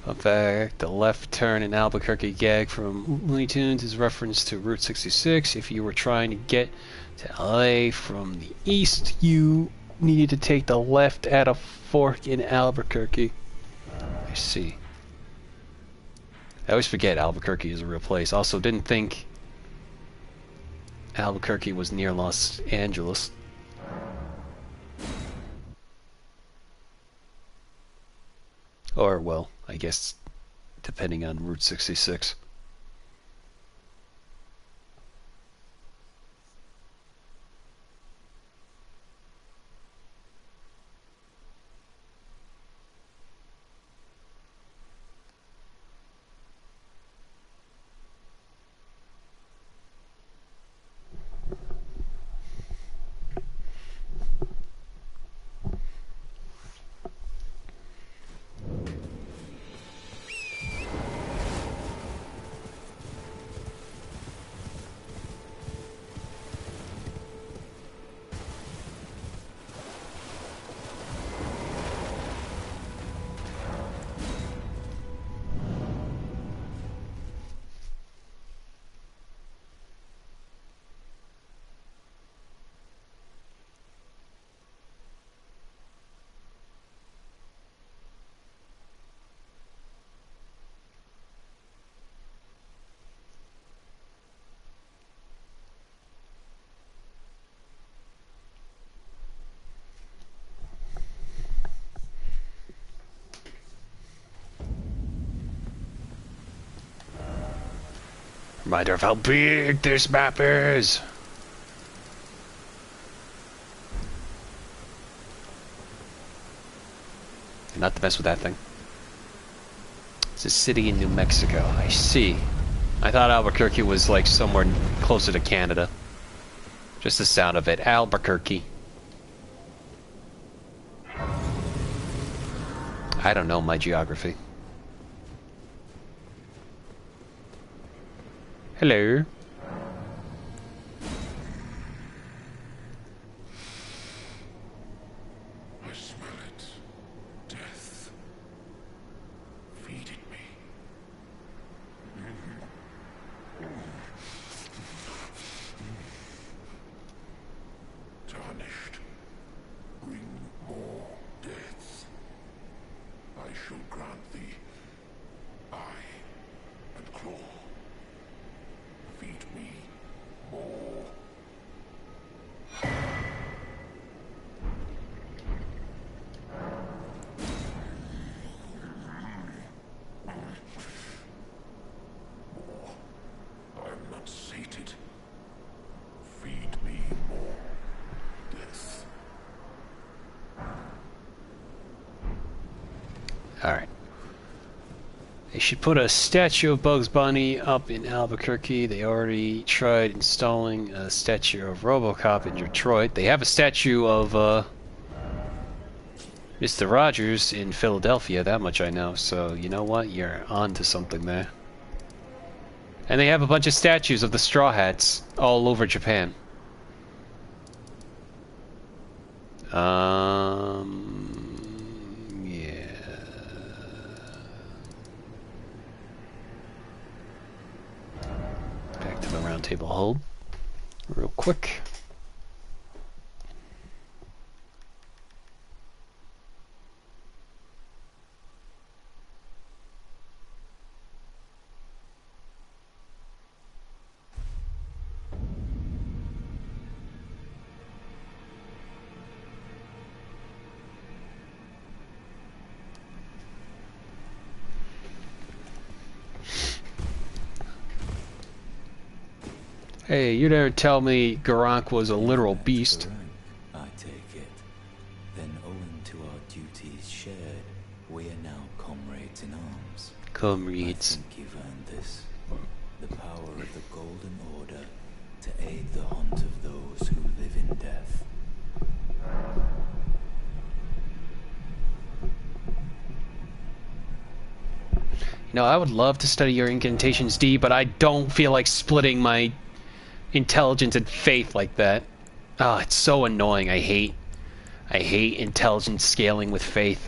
In fact, the left turn in Albuquerque gag from Looney Tunes is reference to Route 66. If you were trying to get to LA from the east, you needed to take the left at a fork in Albuquerque. I see. I always forget Albuquerque is a real place. Also, didn't think Albuquerque was near Los Angeles. Or, well, I guess depending on Route 66. Reminder of how big this map is. Not to mess with that thing. It's a city in New Mexico. I see. I thought Albuquerque was like somewhere closer to Canada. Just the sound of it. Albuquerque. I don't know my geography. Hello. I smell it. Death. Feeding me. Tarnished. Bring more death. I shall grant thee eye and claw. Feed me more. I am not sated. Feed me more death. Alright. They should put a statue of Bugs Bunny up in Albuquerque. They already tried installing a statue of RoboCop in Detroit. They have a statue of Mr. Rogers in Philadelphia, that much I know. So, you know what? You're on to something there. And they have a bunch of statues of the Straw Hats all over Japan. Yeah. Back to the round table hold. Real quick. Hey, you didn't tell me Garank was a literal beast. I take it. Then owing to our duties shared, we are now comrades in arms. Comrades. I think you've earned this. The power of the Golden Order to aid the hunt of those who live in death. You know, I would love to study your incantations, D, but I don't feel like splitting my intelligence and faith like that. Ah, it's so annoying. I hate intelligence scaling with faith.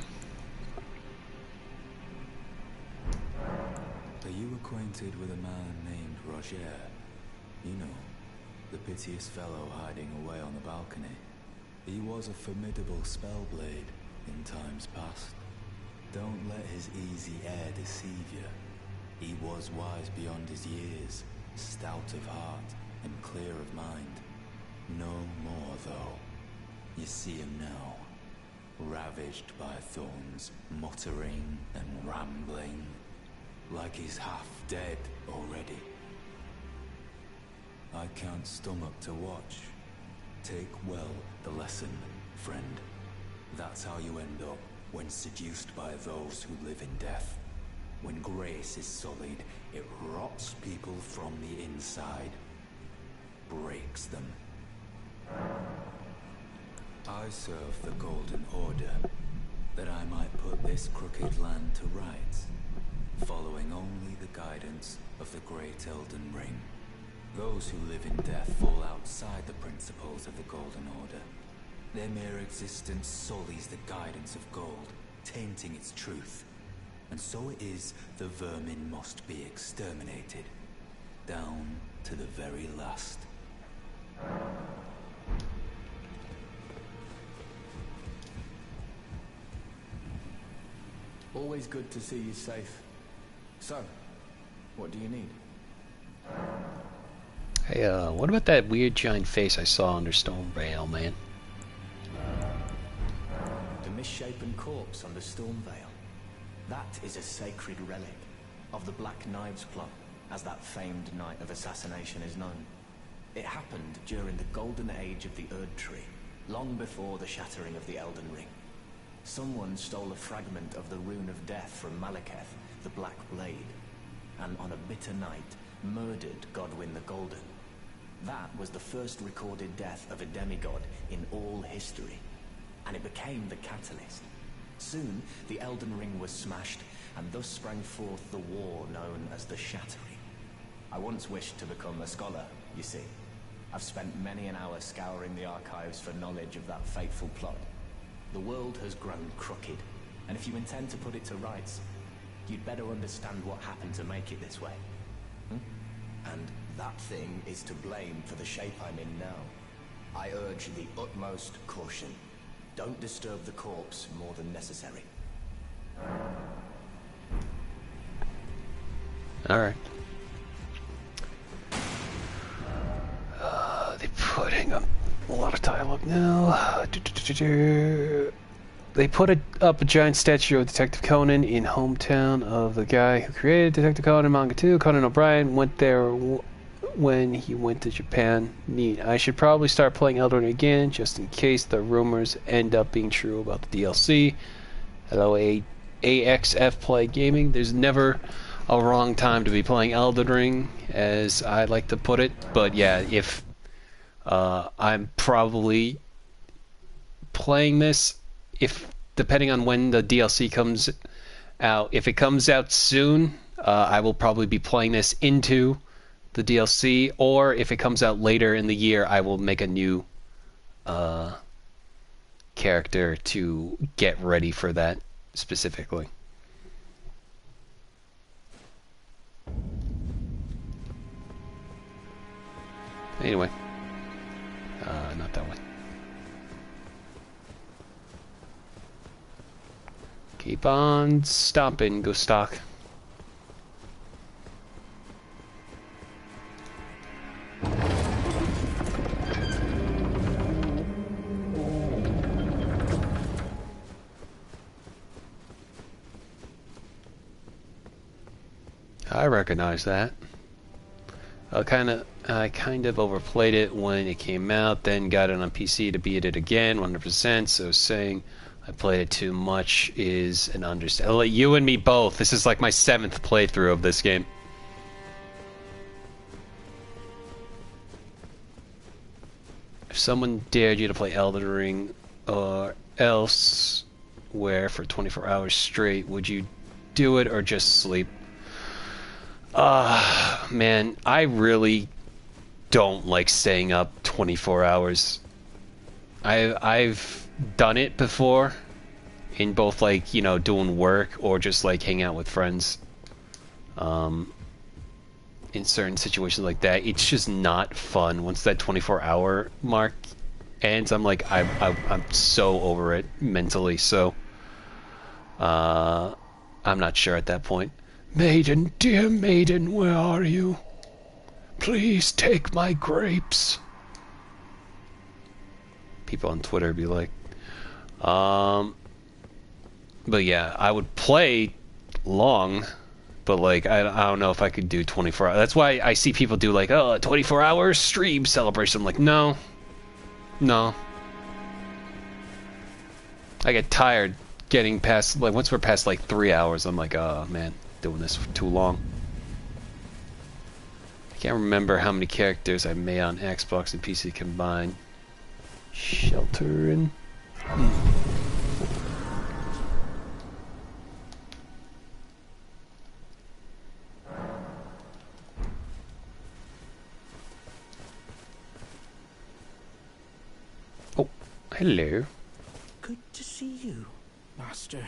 Are you acquainted with a man named Roger? You know, the piteous fellow hiding away on the balcony. He was a formidable spellblade in times past. Don't let his easy air deceive you. He was wise beyond his years, stout of heart, and clear of mind. No more, though. You see him now, ravaged by thorns, muttering and rambling, like he's half dead already. I can't stomach to watch. Take well the lesson, friend. That's how you end up when seduced by those who live in death. When grace is sullied, it rots people from the inside, breaks them. I serve the Golden Order, that I might put this crooked land to rights, following only the guidance of the great Elden Ring. Those who live in death fall outside the principles of the Golden Order. Their mere existence sullies the guidance of gold, tainting its truth. And so it is the vermin must be exterminated, down to the very last. Always good to see you safe. So, what do you need? Hey, what about that weird giant face I saw under Stormvale, man? The misshapen corpse under Stormvale. That is a sacred relic of the Black Knives plot, as that famed night of assassination is known. It happened during the golden age of the Erd Tree, long before the shattering of the Elden Ring. Someone stole a fragment of the Rune of Death from Malekith, the Black Blade, and on a bitter night, murdered Godwyn the Golden. That was the first recorded death of a demigod in all history, and it became the catalyst. Soon, the Elden Ring was smashed, and thus sprang forth the war known as the Shattering. I once wished to become a scholar, you see. I've spent many an hour scouring the archives for knowledge of that fateful plot. The world has grown crooked, and if you intend to put it to rights, you'd better understand what happened to make it this way. And that thing is to blame for the shape I'm in now. I urge the utmost caution. Don't disturb the corpse more than necessary. Alright. They're putting up a lot of dialogue now. They put up a giant statue of Detective Conan in hometown of the guy who created Detective Conan manga 2. Conan O'Brien went there when he went to Japan. Neat. I should probably start playing Elden Ring again, just in case the rumors end up being true about the DLC. Hello, AXF Play Gaming. There's never a wrong time to be playing Elden Ring, as I like to put it. But yeah, if I'm probably playing this, if depending on when the DLC comes out. If it comes out soon, I will probably be playing this into the DLC, or if it comes out later in the year, I will make a new character to get ready for that specifically. Anyway, not that way. Keep on stomping, Gustak. I recognize that. I kind of overplayed it when it came out, then got it on PC to beat it again, 100%. So saying I played it too much is an understatement. You and me both. This is like my 7th playthrough of this game. If someone dared you to play Elden Ring or elsewhere for 24 hours straight, would you do it or just sleep? Man, I really don't like staying up 24 hours. I've done it before in both, like, you know, doing work or just like hanging out with friends. In certain situations like that, it's just not fun. Once that 24-hour mark ends, I'm like, I'm so over it mentally. So, I'm not sure at that point. Maiden, dear maiden, where are you? Please take my grapes. People on Twitter be like, but yeah, I would play long. But, like, I don't know if I could do 24 hours. That's why I see people do, like, oh, a 24-hour stream celebration. I'm like, no. No. I get tired getting past, like, once we're past, like, 3 hours, I'm like, oh, man, doing this for too long. I can't remember how many characters I made on Xbox and PC combined. Sheltering. Hello. Good to see you, Master.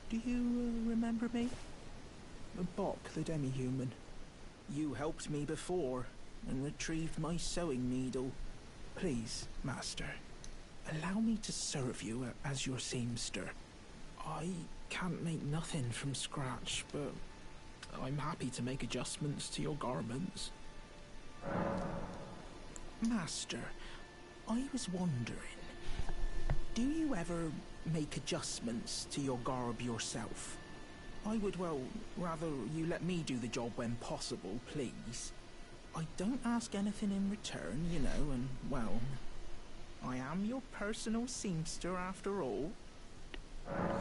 Do you remember me? Bok, the demi-human. You helped me before and retrieved my sewing needle. Please, Master, allow me to serve you as your seamster. I can't make nothing from scratch, but I'm happy to make adjustments to your garments. Master, I was wondering, do you ever make adjustments to your garb yourself? I would, well, rather you let me do the job when possible, please. I don't ask anything in return, you know, and, well, I am your personal seamster after all.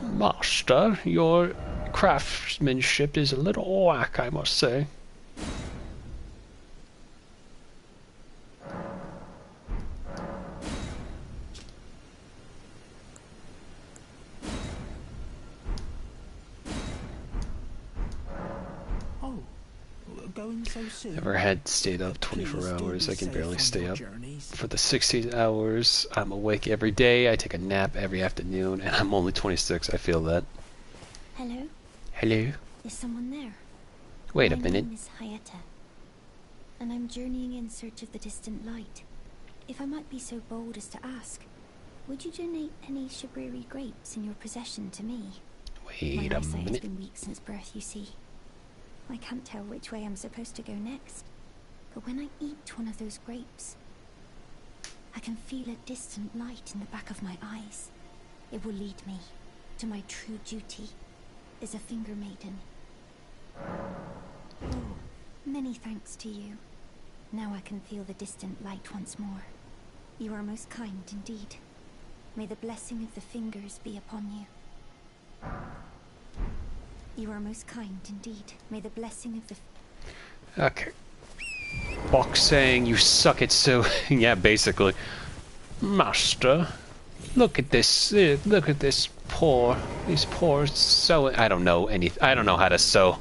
Master, your craftsmanship is a little whack, I must say. Going so soon? Never had stayed up 24 hours. I can barely stay up. For the 16 hours, I'm awake every day. I take a nap every afternoon, and I'm only 26. I feel that. Hello? Hello? Is someone there? Wait a minute. My name is Hayata, and I'm journeying in search of the distant light. If I might be so bold as to ask, would you donate any Shibriri grapes in your possession to me? Wait a My eyesight has minute. been weak since birth, you see. I can't tell which way I'm supposed to go next. But when I eat one of those grapes, I can feel a distant light in the back of my eyes. It will lead me to my true duty as a finger maiden. Oh, many thanks to you. Now I can feel the distant light once more. You are most kind indeed. May the blessing of the fingers be upon you. You are most kind indeed. May the blessing of the... Okay. Bok saying you suck at so... yeah, basically. Master, look at this. Look at this poor... These poor sewing... I don't know anything. I don't know how to sew.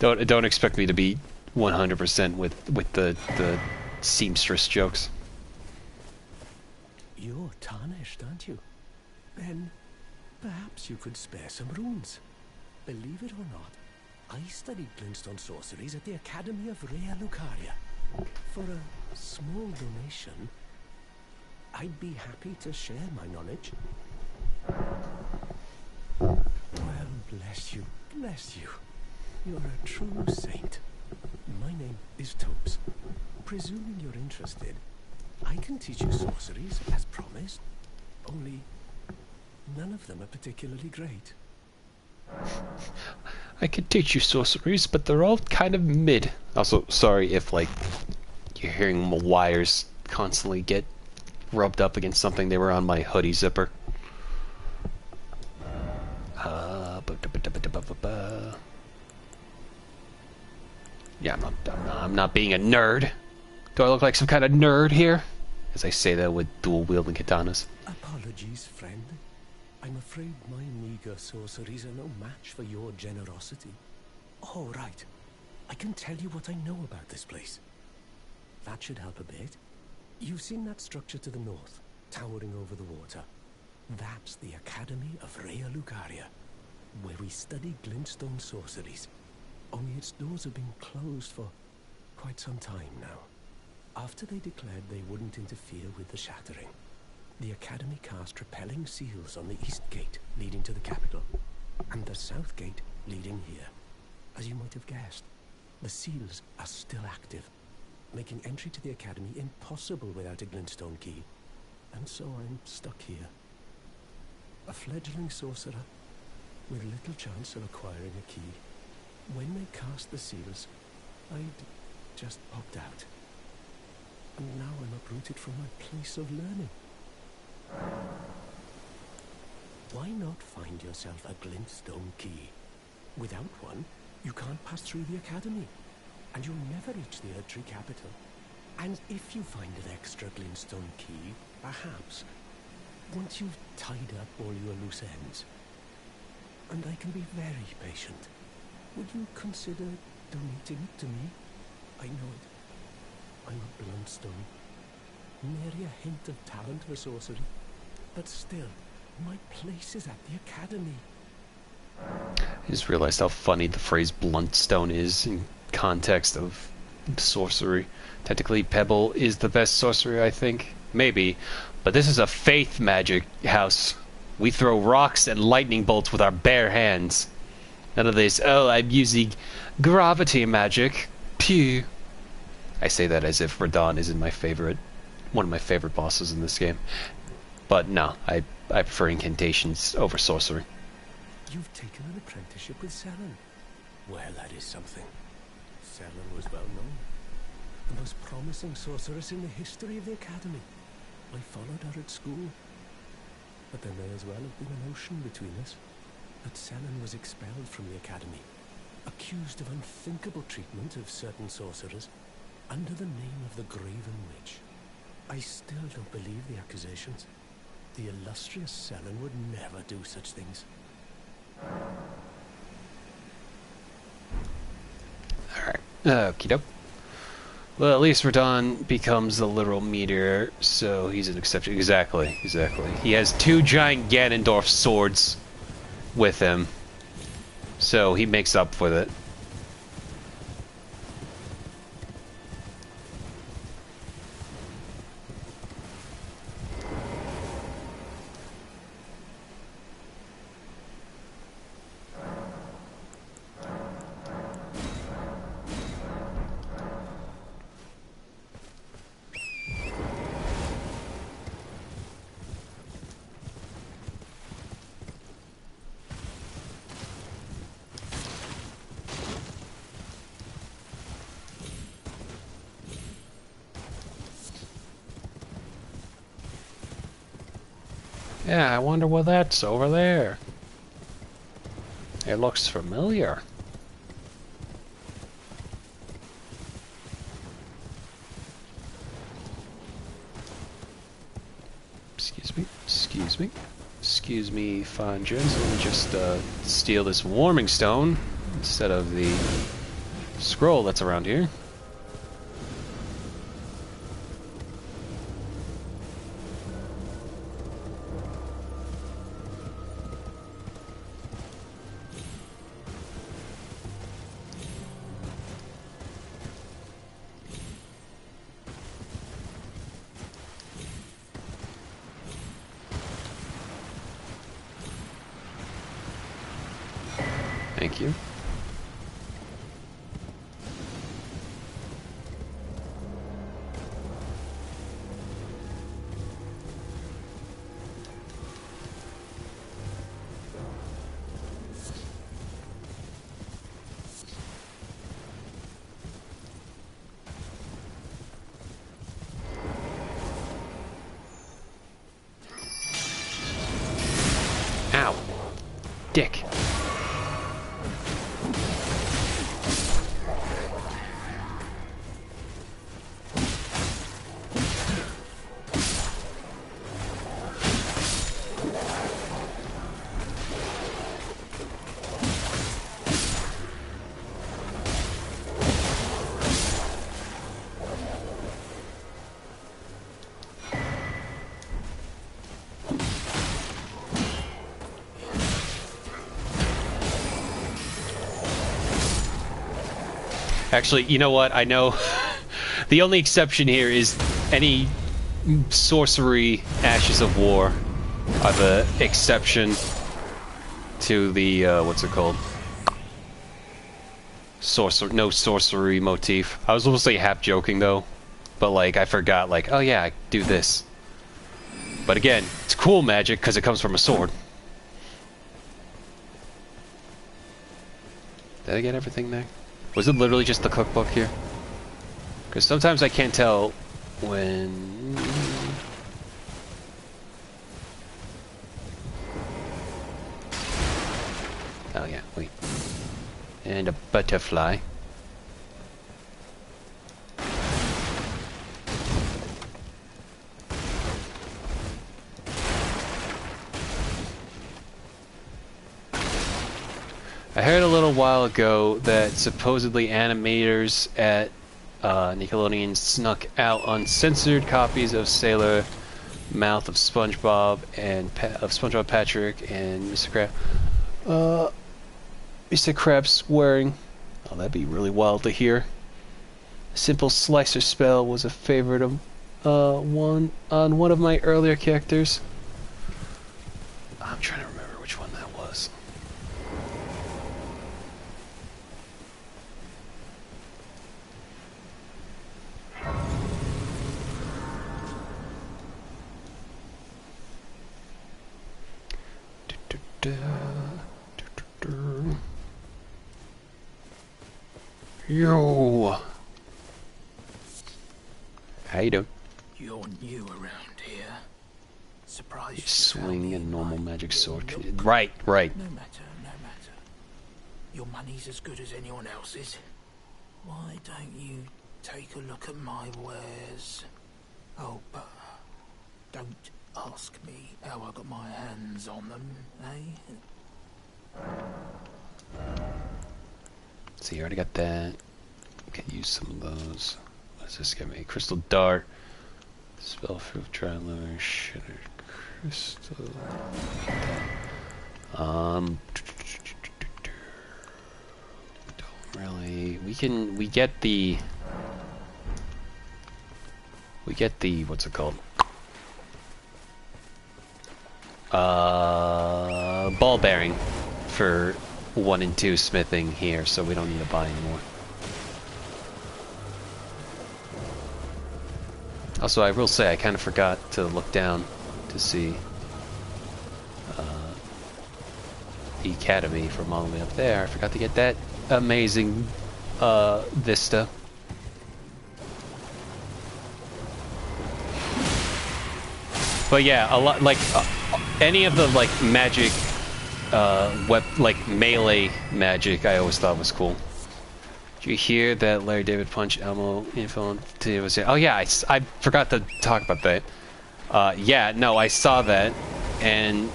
Don't expect me to be 100% with the seamstress jokes. You're tarnished, aren't you? Then perhaps you could spare some runes. Believe it or not, I studied glintstone sorceries at the Academy of Rea Lucaria. For a small donation, I'd be happy to share my knowledge. Well, bless you, bless you. You're a true saint. My name is Tobes. Presuming you're interested, I can teach you sorceries as promised. Only none of them are particularly great. I could teach you sorceries, but they're all kind of mid. Also, sorry if, like, you're hearing my wires constantly get rubbed up against something. They were on my hoodie zipper. Yeah, I'm not being a nerd. Do I look like some kind of nerd here? As I say that with dual-wielding katanas. Apologies, friend. I'm afraid my meager sorceries are no match for your generosity. Oh, right. I can tell you what I know about this place. That should help a bit. You've seen that structure to the north, towering over the water. That's the Academy of Rhea Lucaria, where we study glintstone sorceries. Only its doors have been closed for quite some time now. After they declared they wouldn't interfere with the shattering, the Academy cast repelling seals on the east gate leading to the capital, and the south gate leading here. As you might have guessed, the seals are still active, making entry to the Academy impossible without a glintstone key. And so I'm stuck here. A fledgling sorcerer with little chance of acquiring a key. When they cast the seals, I'd just popped out. And now I'm uprooted from my place of learning. Why not find yourself a glintstone key? Without one, you can't pass through the Academy, and you'll never reach the Erdtree capital. And if you find an extra glintstone key, perhaps, once you've tied up all your loose ends, and I can be very patient, would you consider donating it to me? I know it. I'm a bluntstone. Nary a hint of talent for sorcery. But still, my place is at the Academy. I just realized how funny the phrase bluntstone is in context of sorcery. Technically, Pebble is the best sorcery, I think. Maybe. But this is a faith magic house. We throw rocks and lightning bolts with our bare hands. None of this, oh, I'm using gravity magic. Pew. I say that as if Radon isn't one of my favorite bosses in this game. But no, I prefer incantations over sorcery. You've taken an apprenticeship with Selen. Well, that is something. Selen was well known. The most promising sorceress in the history of the Academy. I followed her at school. But there may as well have been an ocean between us. But Selen was expelled from the Academy, accused of unthinkable treatment of certain sorcerers, under the name of the Graven Witch. I still don't believe the accusations. The illustrious Selen would never do such things. Alright. Okie doke. Well, at least Radon becomes the literal meteor, so he's an exception. Exactly. He has 2 giant Ganondorf swords with him, so he makes up for it. Yeah, I wonder what that's over there. It looks familiar. Excuse me, fine gents. Let me just steal this warming stone instead of the scroll that's around here. Thank you. dick. Actually, you know what? I know the only exception here is any sorcery Ashes of War are the exception to the, what's it called? No sorcery motif. I was almost like half joking though, but like I forgot like, oh yeah, I do this. But again, it's cool magic because it comes from a sword. Did I get everything there? Was it literally just the cookbook here? Because sometimes I can't tell when... Oh yeah, wait. And a butterfly. I heard a little while ago that supposedly animators at Nickelodeon snuck out uncensored copies of Sailor Mouth of SpongeBob and of SpongeBob Patrick and Mr. Krabs. Mr. Krabs swearing. Oh, that'd be really wild to hear. A simple slicer spell was a favorite of one of my earlier characters. I'm trying to remember which one that was. Yo, how you doing? You're new around here. Surprised you Swing a found me normal in my magic little sword. nook. Right. No matter, no matter. Your money's as good as anyone else's. Why don't you take a look at my wares? Oh, but don't ask me how I got my hands on them, eh? So you already got that. Can use some of those. What does this give me? Crystal Dart. Spellproof Dry Lure. Shattered Crystal. Don't really. We get the. What's it called? Ball bearing for 1 and 2 smithing here, so we don't need to buy anymore. Also, I will say I kind of forgot to look down to see the academy from all the way up there. I forgot to get that amazing vista. But yeah, a lot like any of the like magic, like melee magic, I always thought was cool. Did you hear that Larry David Punch Elmo info? Oh yeah, I forgot to talk about that. Yeah, no, I saw that, and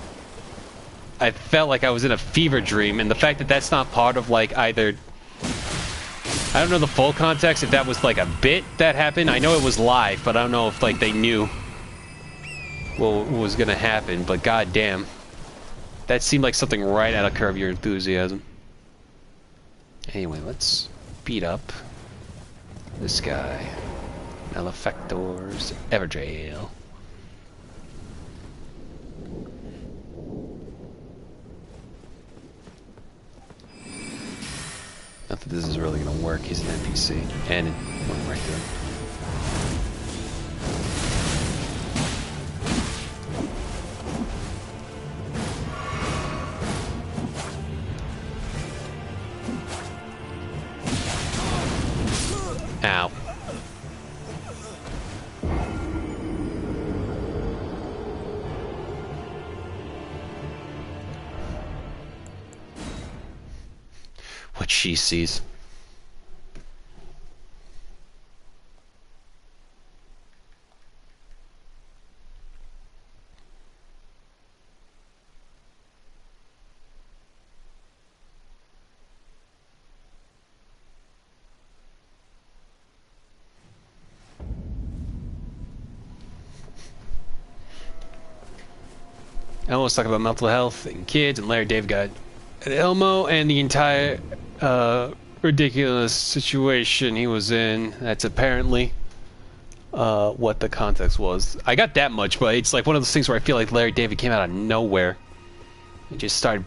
I felt like I was in a fever dream. And the fact that that's not part of like either, I don't know the full context. If that was like a bit that happened, I know it was live, but I don't know if like they knew what was gonna happen. But goddamn, that seemed like something right out of Curb Your Enthusiasm. Anyway, let's beat up this guy. Malefactor's Everdale. Not that this is really gonna work. He's an NPC, and it went right through. Ow. what she sees. Elmo's talking about mental health and kids, and Larry David got Elmo and the entire ridiculous situation he was in. That's apparently what the context was. I got that much, but it's like one of those things where I feel like Larry David came out of nowhere and just started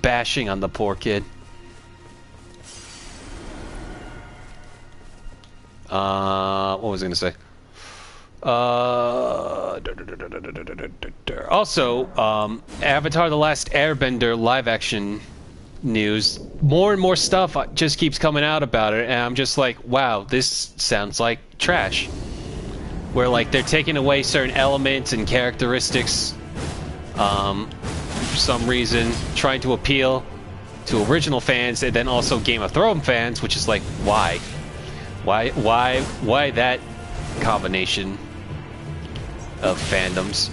bashing on the poor kid. What was I gonna say? Also, Avatar: The Last Airbender live action news. More and more stuff just keeps coming out about it, and I'm just like, wow, this sounds like trash. Where like they're taking away certain elements and characteristics, for some reason, trying to appeal to original fans and then also Game of Thrones fans, which is like, why? Why that combination of fandoms?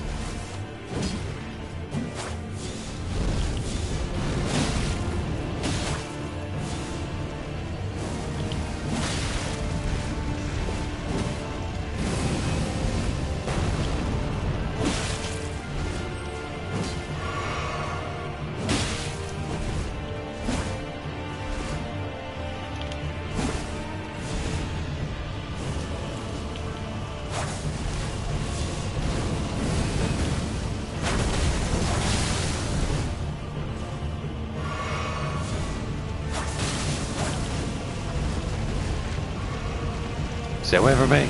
Stay away from me.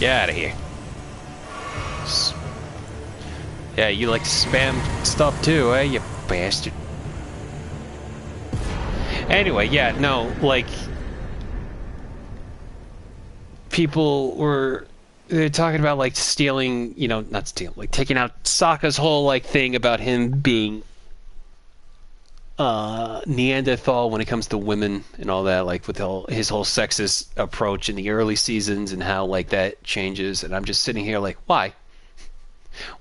Get out of here. Yeah, you like to spam stuff too, eh, you bastard? Anyway, yeah, no, like, people they're talking about, like, stealing, you know, not stealing, like, taking out Sokka's whole, like, thing about him being Neanderthal when it comes to women and all that, like, with his whole sexist approach in the early seasons and how, like, that changes, and I'm just sitting here like, why?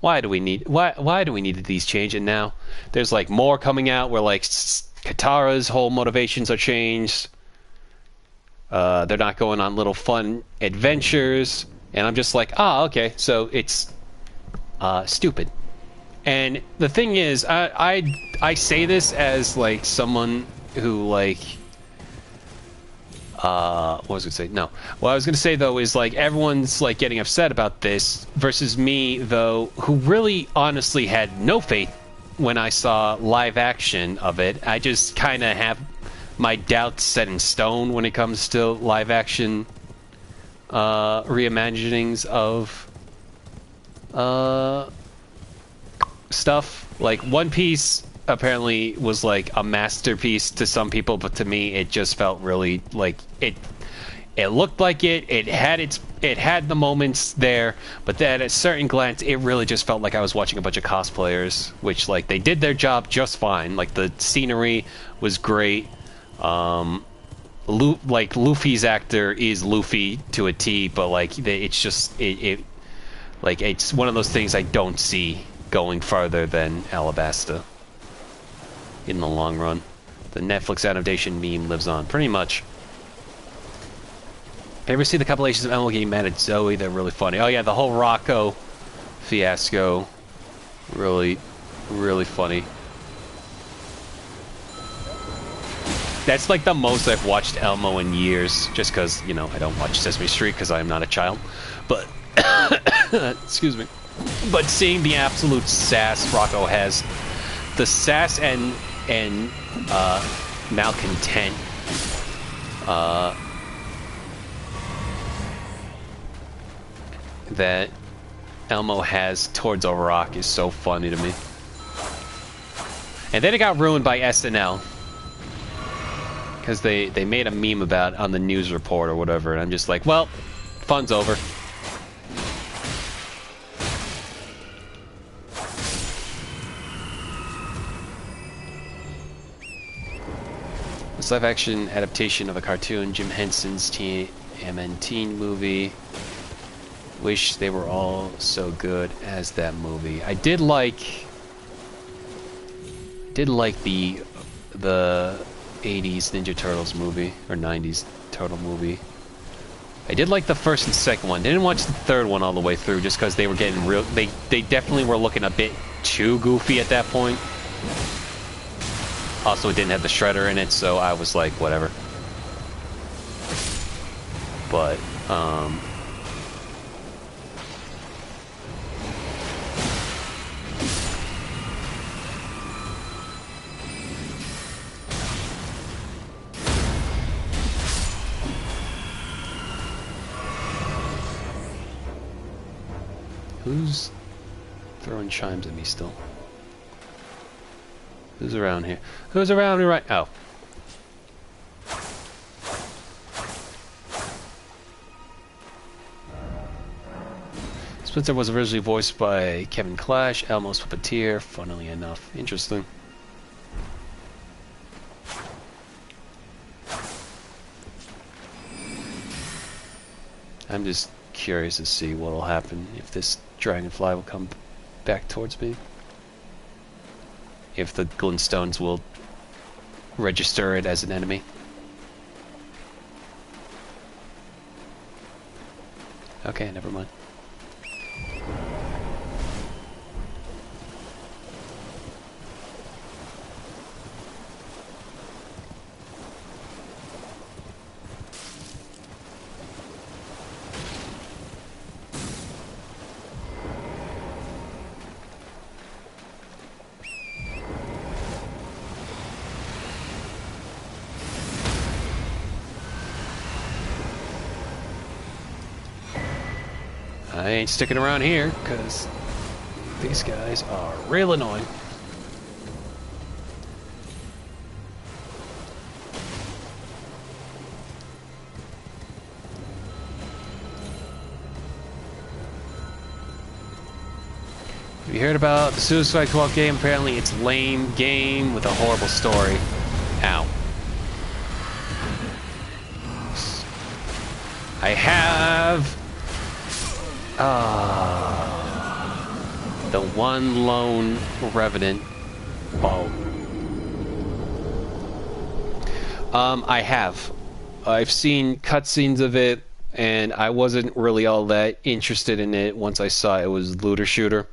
Why do we need these change? And now there's like more coming out where like Katara's whole motivations are changed. They're not going on little fun adventures, and I'm just like, okay, so it's stupid. And the thing is, I say this as like someone who like what was I gonna say? No. What I was gonna say though is like everyone's like getting upset about this versus me though, who really honestly had no faith when I saw live action of it. I just kind of have my doubts set in stone when it comes to live action reimaginings of stuff. Like One Piece apparently was like a masterpiece to some people, but to me it just felt really like it looked like it had the moments there, but then at a certain glance it really just felt like I was watching a bunch of cosplayers, which like they did their job just fine. Like the scenery was great. Like Luffy's actor is Luffy to a T, but like it's just like it's one of those things I don't see going farther than Alabasta in the long run. The Netflix adaptation meme lives on, pretty much. Ever see the compilations of Elmo getting mad at Zoe? They're really funny. Oh yeah, the whole Rocco fiasco. Really, really funny. That's like the most I've watched Elmo in years, just because, you know, I don't watch Sesame Street because I'm not a child. But, excuse me. But seeing the absolute sass Rocco has, the sass and malcontent that Elmo has towards a rock is so funny to me. And then it got ruined by SNL. Because they made a meme about it on the news report or whatever, and I'm just like, well, fun's over. This live-action adaptation of a cartoon, Jim Henson's TMNT movie. Wish they were all so good as that movie. I did like the 80s Ninja Turtles movie, or 90s Turtle movie. I did like the first and second one. Didn't watch the third one all the way through just because they were getting real. They definitely were looking a bit too goofy at that point. Also, it didn't have the Shredder in it, so I was like, whatever. But, who's throwing chimes at me still? Who's around here? Who's around me right... Oh. Splinter was originally voiced by Kevin Clash, Elmo's puppeteer, funnily enough. Interesting. I'm just curious to see what will happen if this dragonfly will come back towards me. If the glintstones will register it as an enemy. Okay, never mind. I ain't sticking around here, because these guys are real annoying. Have you heard about the Suicide Squad game? Apparently it's a lame game with a horrible story. Ow. I have... the one lone Revenant bow. I have. I've seen cutscenes of it, and I wasn't really all that interested in it once I saw it was looter shooter.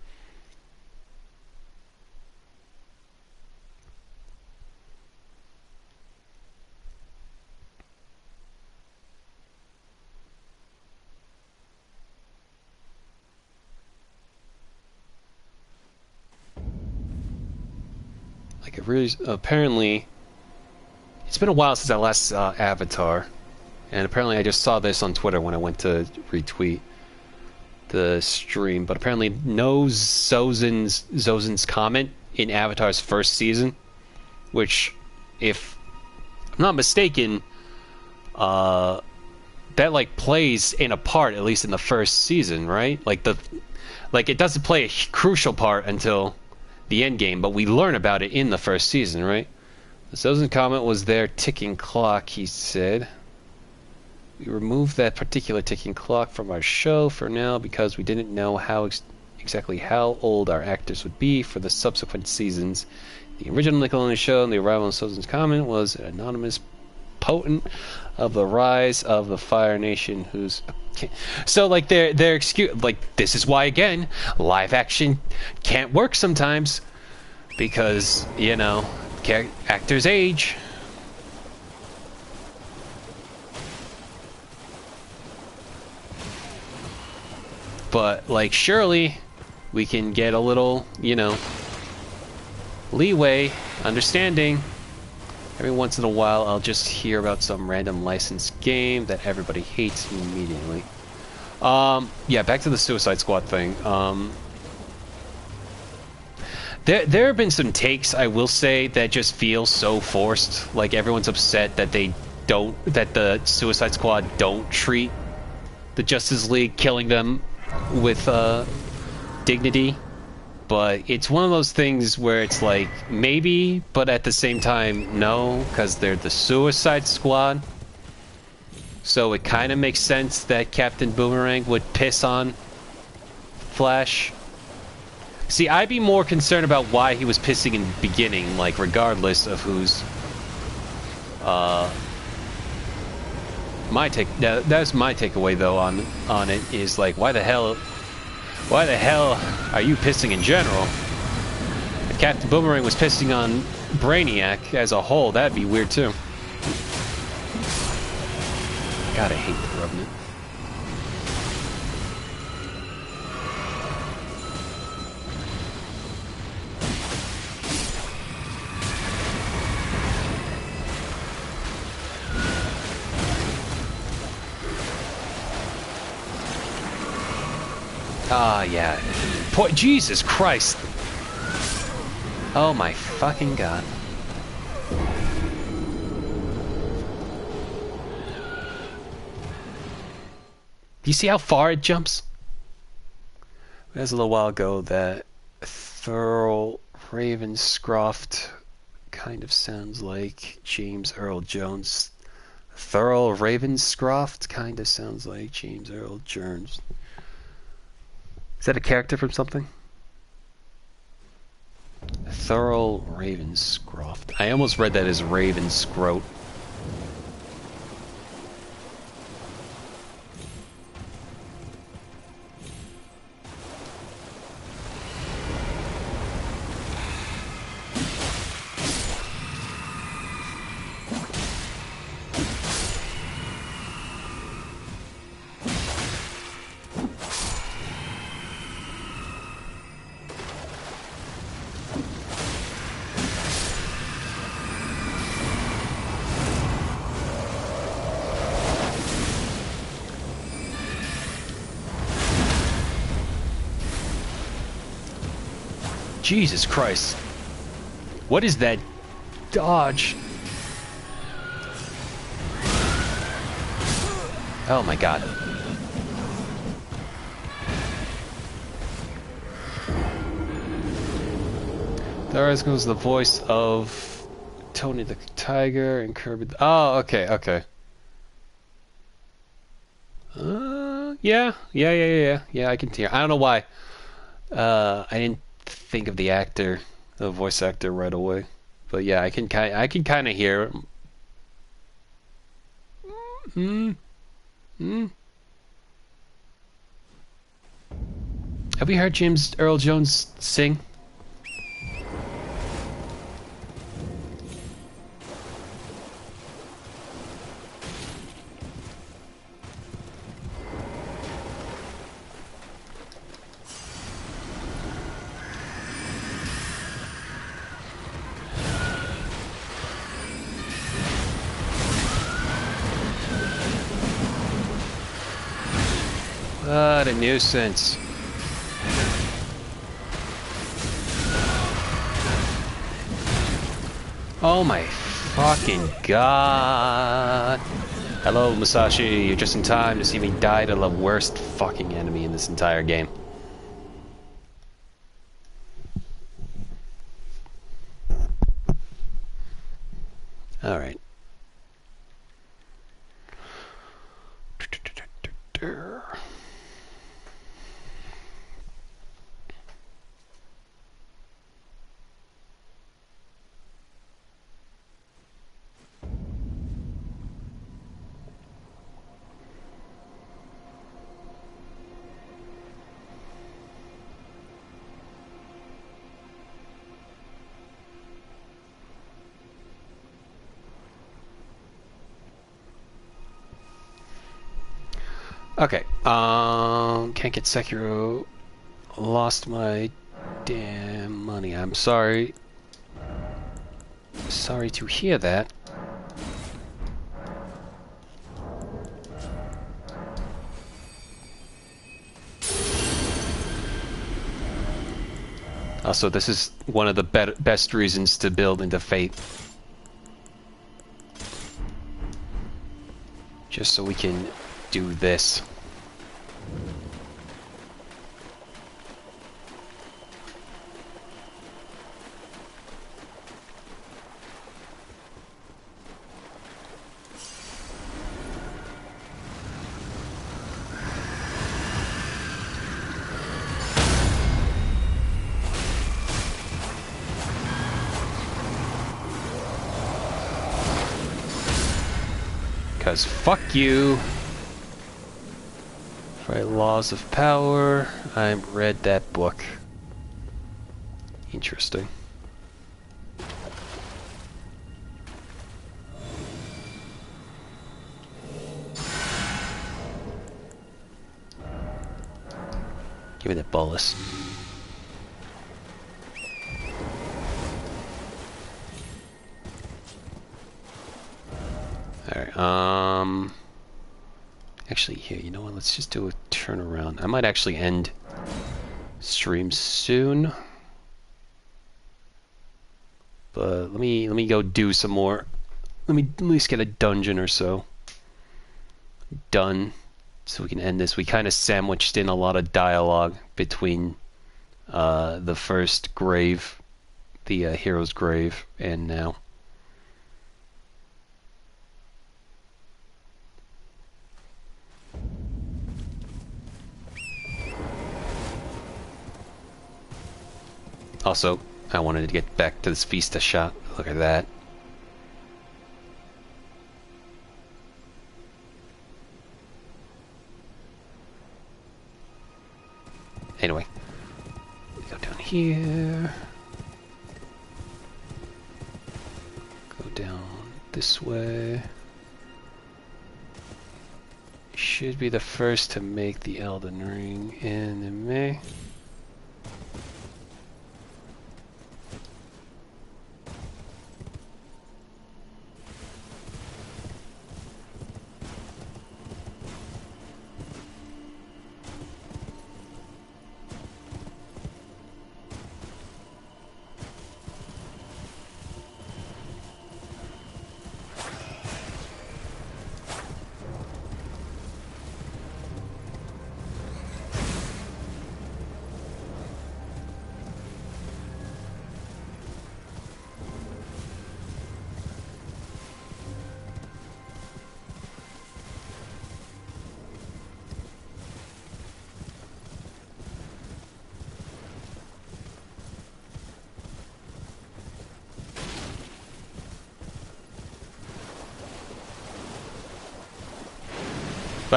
Really, apparently, it's been a while since I last saw Avatar, and apparently I just saw this on Twitter when I went to retweet the stream, but apparently no Zozen's comment in Avatar's first season, which, if I'm not mistaken, that like plays in a part, at least in the first season, right? Like it doesn't play a crucial part until the end game, but we learn about it in the first season, right? The Zozen comment was their ticking clock, he said. We removed that particular ticking clock from our show for now because we didn't know exactly how old our actors would be for the subsequent seasons. The original Nickelodeon show and the arrival of Zozen's comment was an anonymous potent of the rise of the Fire Nation who's... So, like, their excuse... Like, this is why, again, live action can't work sometimes. Because, you know, actors age. But, like, surely we can get a little, you know, leeway, understanding. Every once in a while, I'll just hear about some random licensed game that everybody hates immediately. Yeah, back to the Suicide Squad thing. There have been some takes, I will say, that just feel so forced. Like everyone's upset that that the Suicide Squad don't treat the Justice League killing them with dignity. But it's one of those things where it's like, maybe, but at the same time, no, because they're the Suicide Squad. So it kind of makes sense that Captain Boomerang would piss on Flash. See, I'd be more concerned about why he was pissing in the beginning, like, regardless of who's... That's my takeaway, though, on it, is, like, why the hell are you pissing in general? If Captain Boomerang was pissing on Brainiac as a whole, that'd be weird, too. God, I hate the Revenant. Ah, yeah. Jesus Christ. Oh my fucking god. Do you see how far it jumps? It was a little while ago that Thurl Ravenscroft kind of sounds like James Earl Jones. Thurl Ravenscroft kind of sounds like James Earl Jones. Is that a character from something? Thurl Ravenscroft. I almost read that as Ravenscroat. Jesus Christ. What is that dodge? Oh my god. There goes the voice of Tony the Tiger and Kirby. Oh, okay, okay. Yeah, I can hear. I don't know why. I didn't think of the actor, the voice actor, right away. But yeah, I can kind of hear. Have we heard James Earl Jones sing? What a nuisance. Oh my fucking god. Hello, Musashi. You're just in time to see me die to the worst fucking enemy in this entire game. Alright. Okay, can't get Sekiro. Lost my damn money. I'm sorry. Sorry to hear that. Also, this is one of the best reasons to build into Fate. Just so we can do this. Because fuck you. Right, Laws of Power. I read that book. Interesting. Give me that bolus. Alright, actually, here, you know what, let's just do a turnaround. I might actually end stream soon. But let me go do some more. Let me at least get a dungeon or so done, so we can end this. We kind of sandwiched in a lot of dialogue between the first grave, the hero's grave, and now. Also, I wanted to get back to this Vista shot. Look at that. Anyway, go down here. Go down this way. Should be the first to make the Elden Ring in May.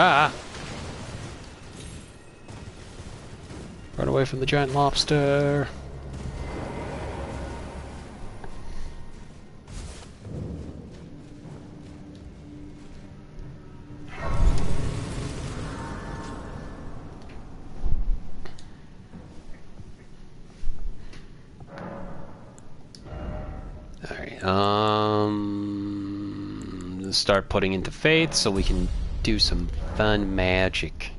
Ah! Run away from the giant lobster. Alright, let's start putting into faith so we can do some fun magic.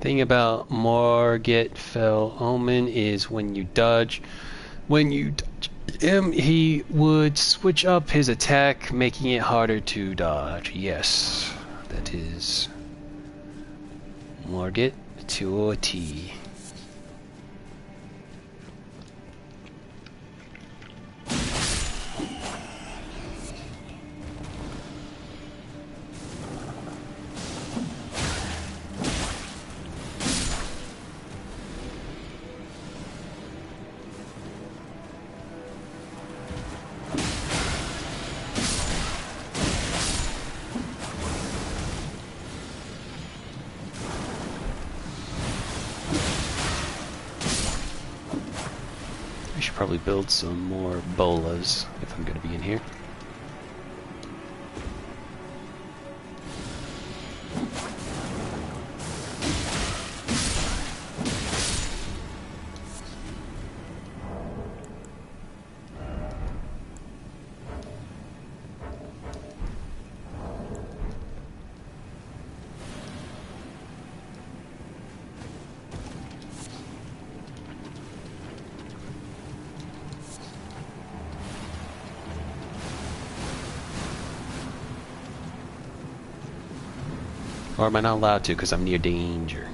Thing about Margit Fell Omen is when you dodge him, he would switch up his attack, making it harder to dodge. Yes, that is Margit to a T. I should probably build some more bolas if I'm going to be in here. Or am I not allowed to because I'm near danger?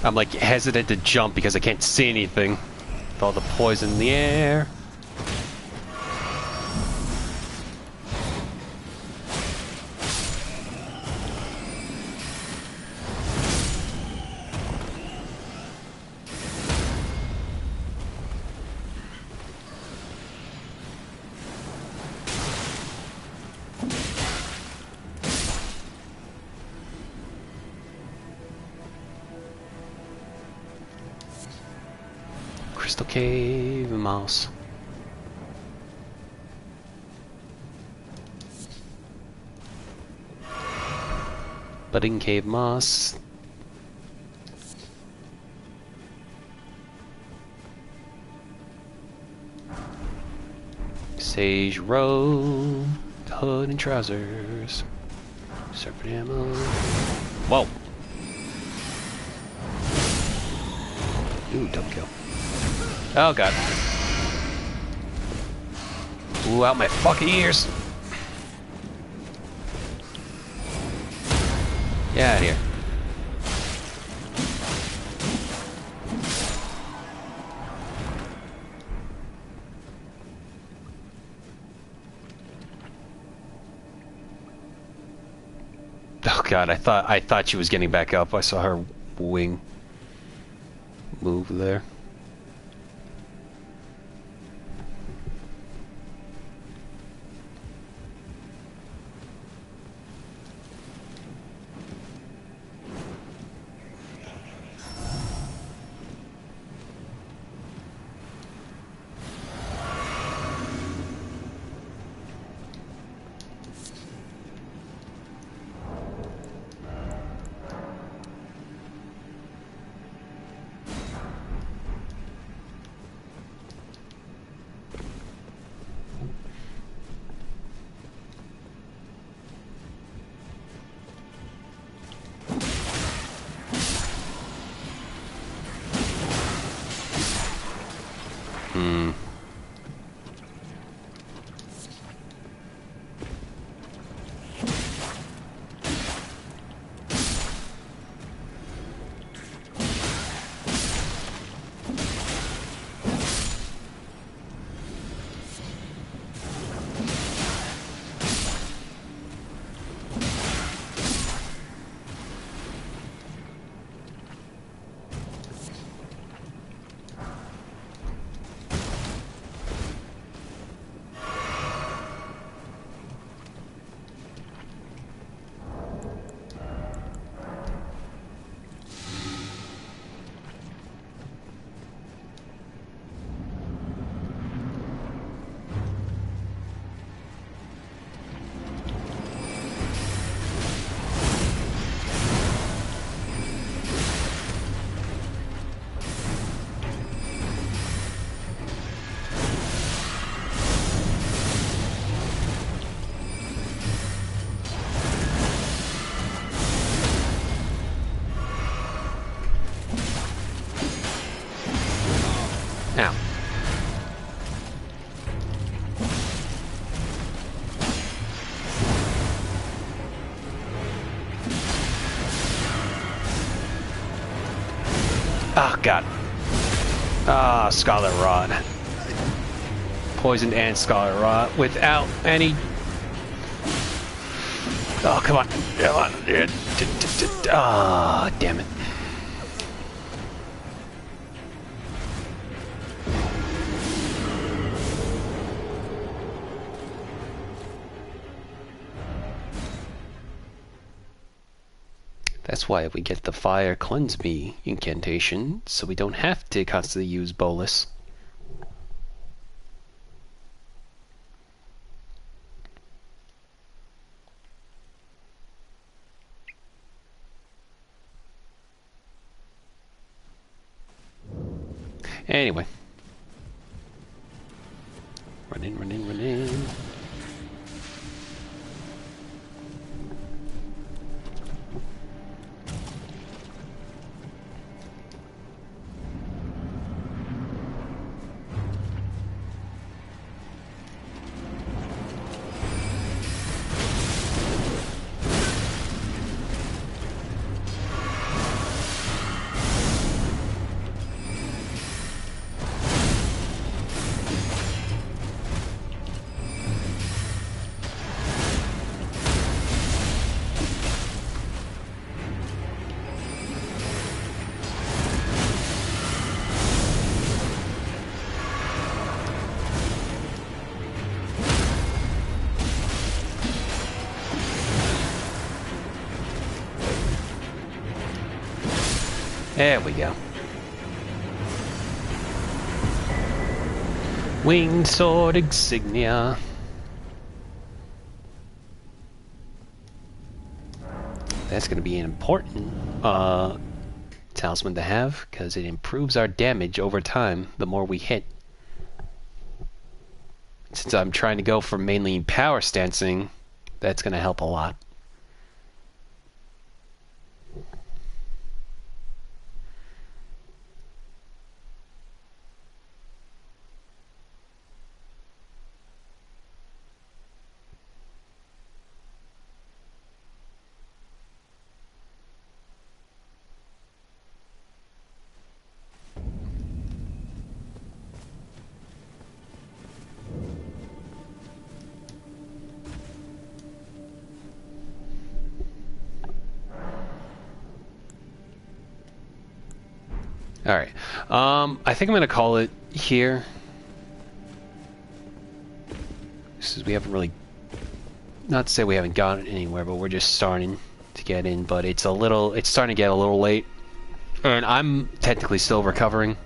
I'm like hesitant to jump because I can't see anything with all the poison in the air. Crystal Cave mouse. Budding Cave moss. Sage robe, hood and trousers. Serpent ammo. Whoa. Ooh, double kill. Oh god. Ooh, out my fucking ears. Get out of here. Oh god, I thought she was getting back up. I saw her wing move there. Ow. Oh god. Ah, Scarlet Rod. Poisoned and Scarlet Rod without any... Oh, come on. Come on. Ah, damn it. That's why we get the Fire Cleanse Me incantation, so we don't have to constantly use Bolus. Anyway. Run in, run in, run in. There we go. Winged sword insignia. That's going to be an important talisman to have, because it improves our damage over time the more we hit. Since I'm trying to go for mainly power stancing, that's going to help a lot. Alright, I think I'm going to call it here. Since we haven't really, not to say we haven't gotten anywhere, but we're just starting to get in, but it's starting to get a little late. And I'm technically still recovering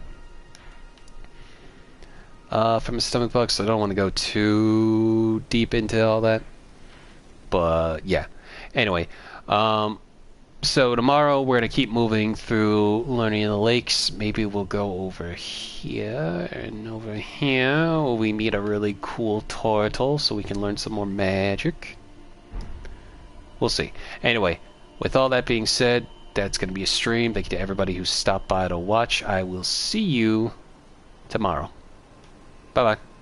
from a stomach bug, so I don't want to go too deep into all that. But, yeah. Anyway, so tomorrow we're going to keep moving through learning the lakes. Maybe we'll go over here and over here where we meet a really cool turtle so we can learn some more magic. We'll see. Anyway, with all that being said, that's going to be a stream. Thank you to everybody who stopped by to watch. I will see you tomorrow. Bye-bye.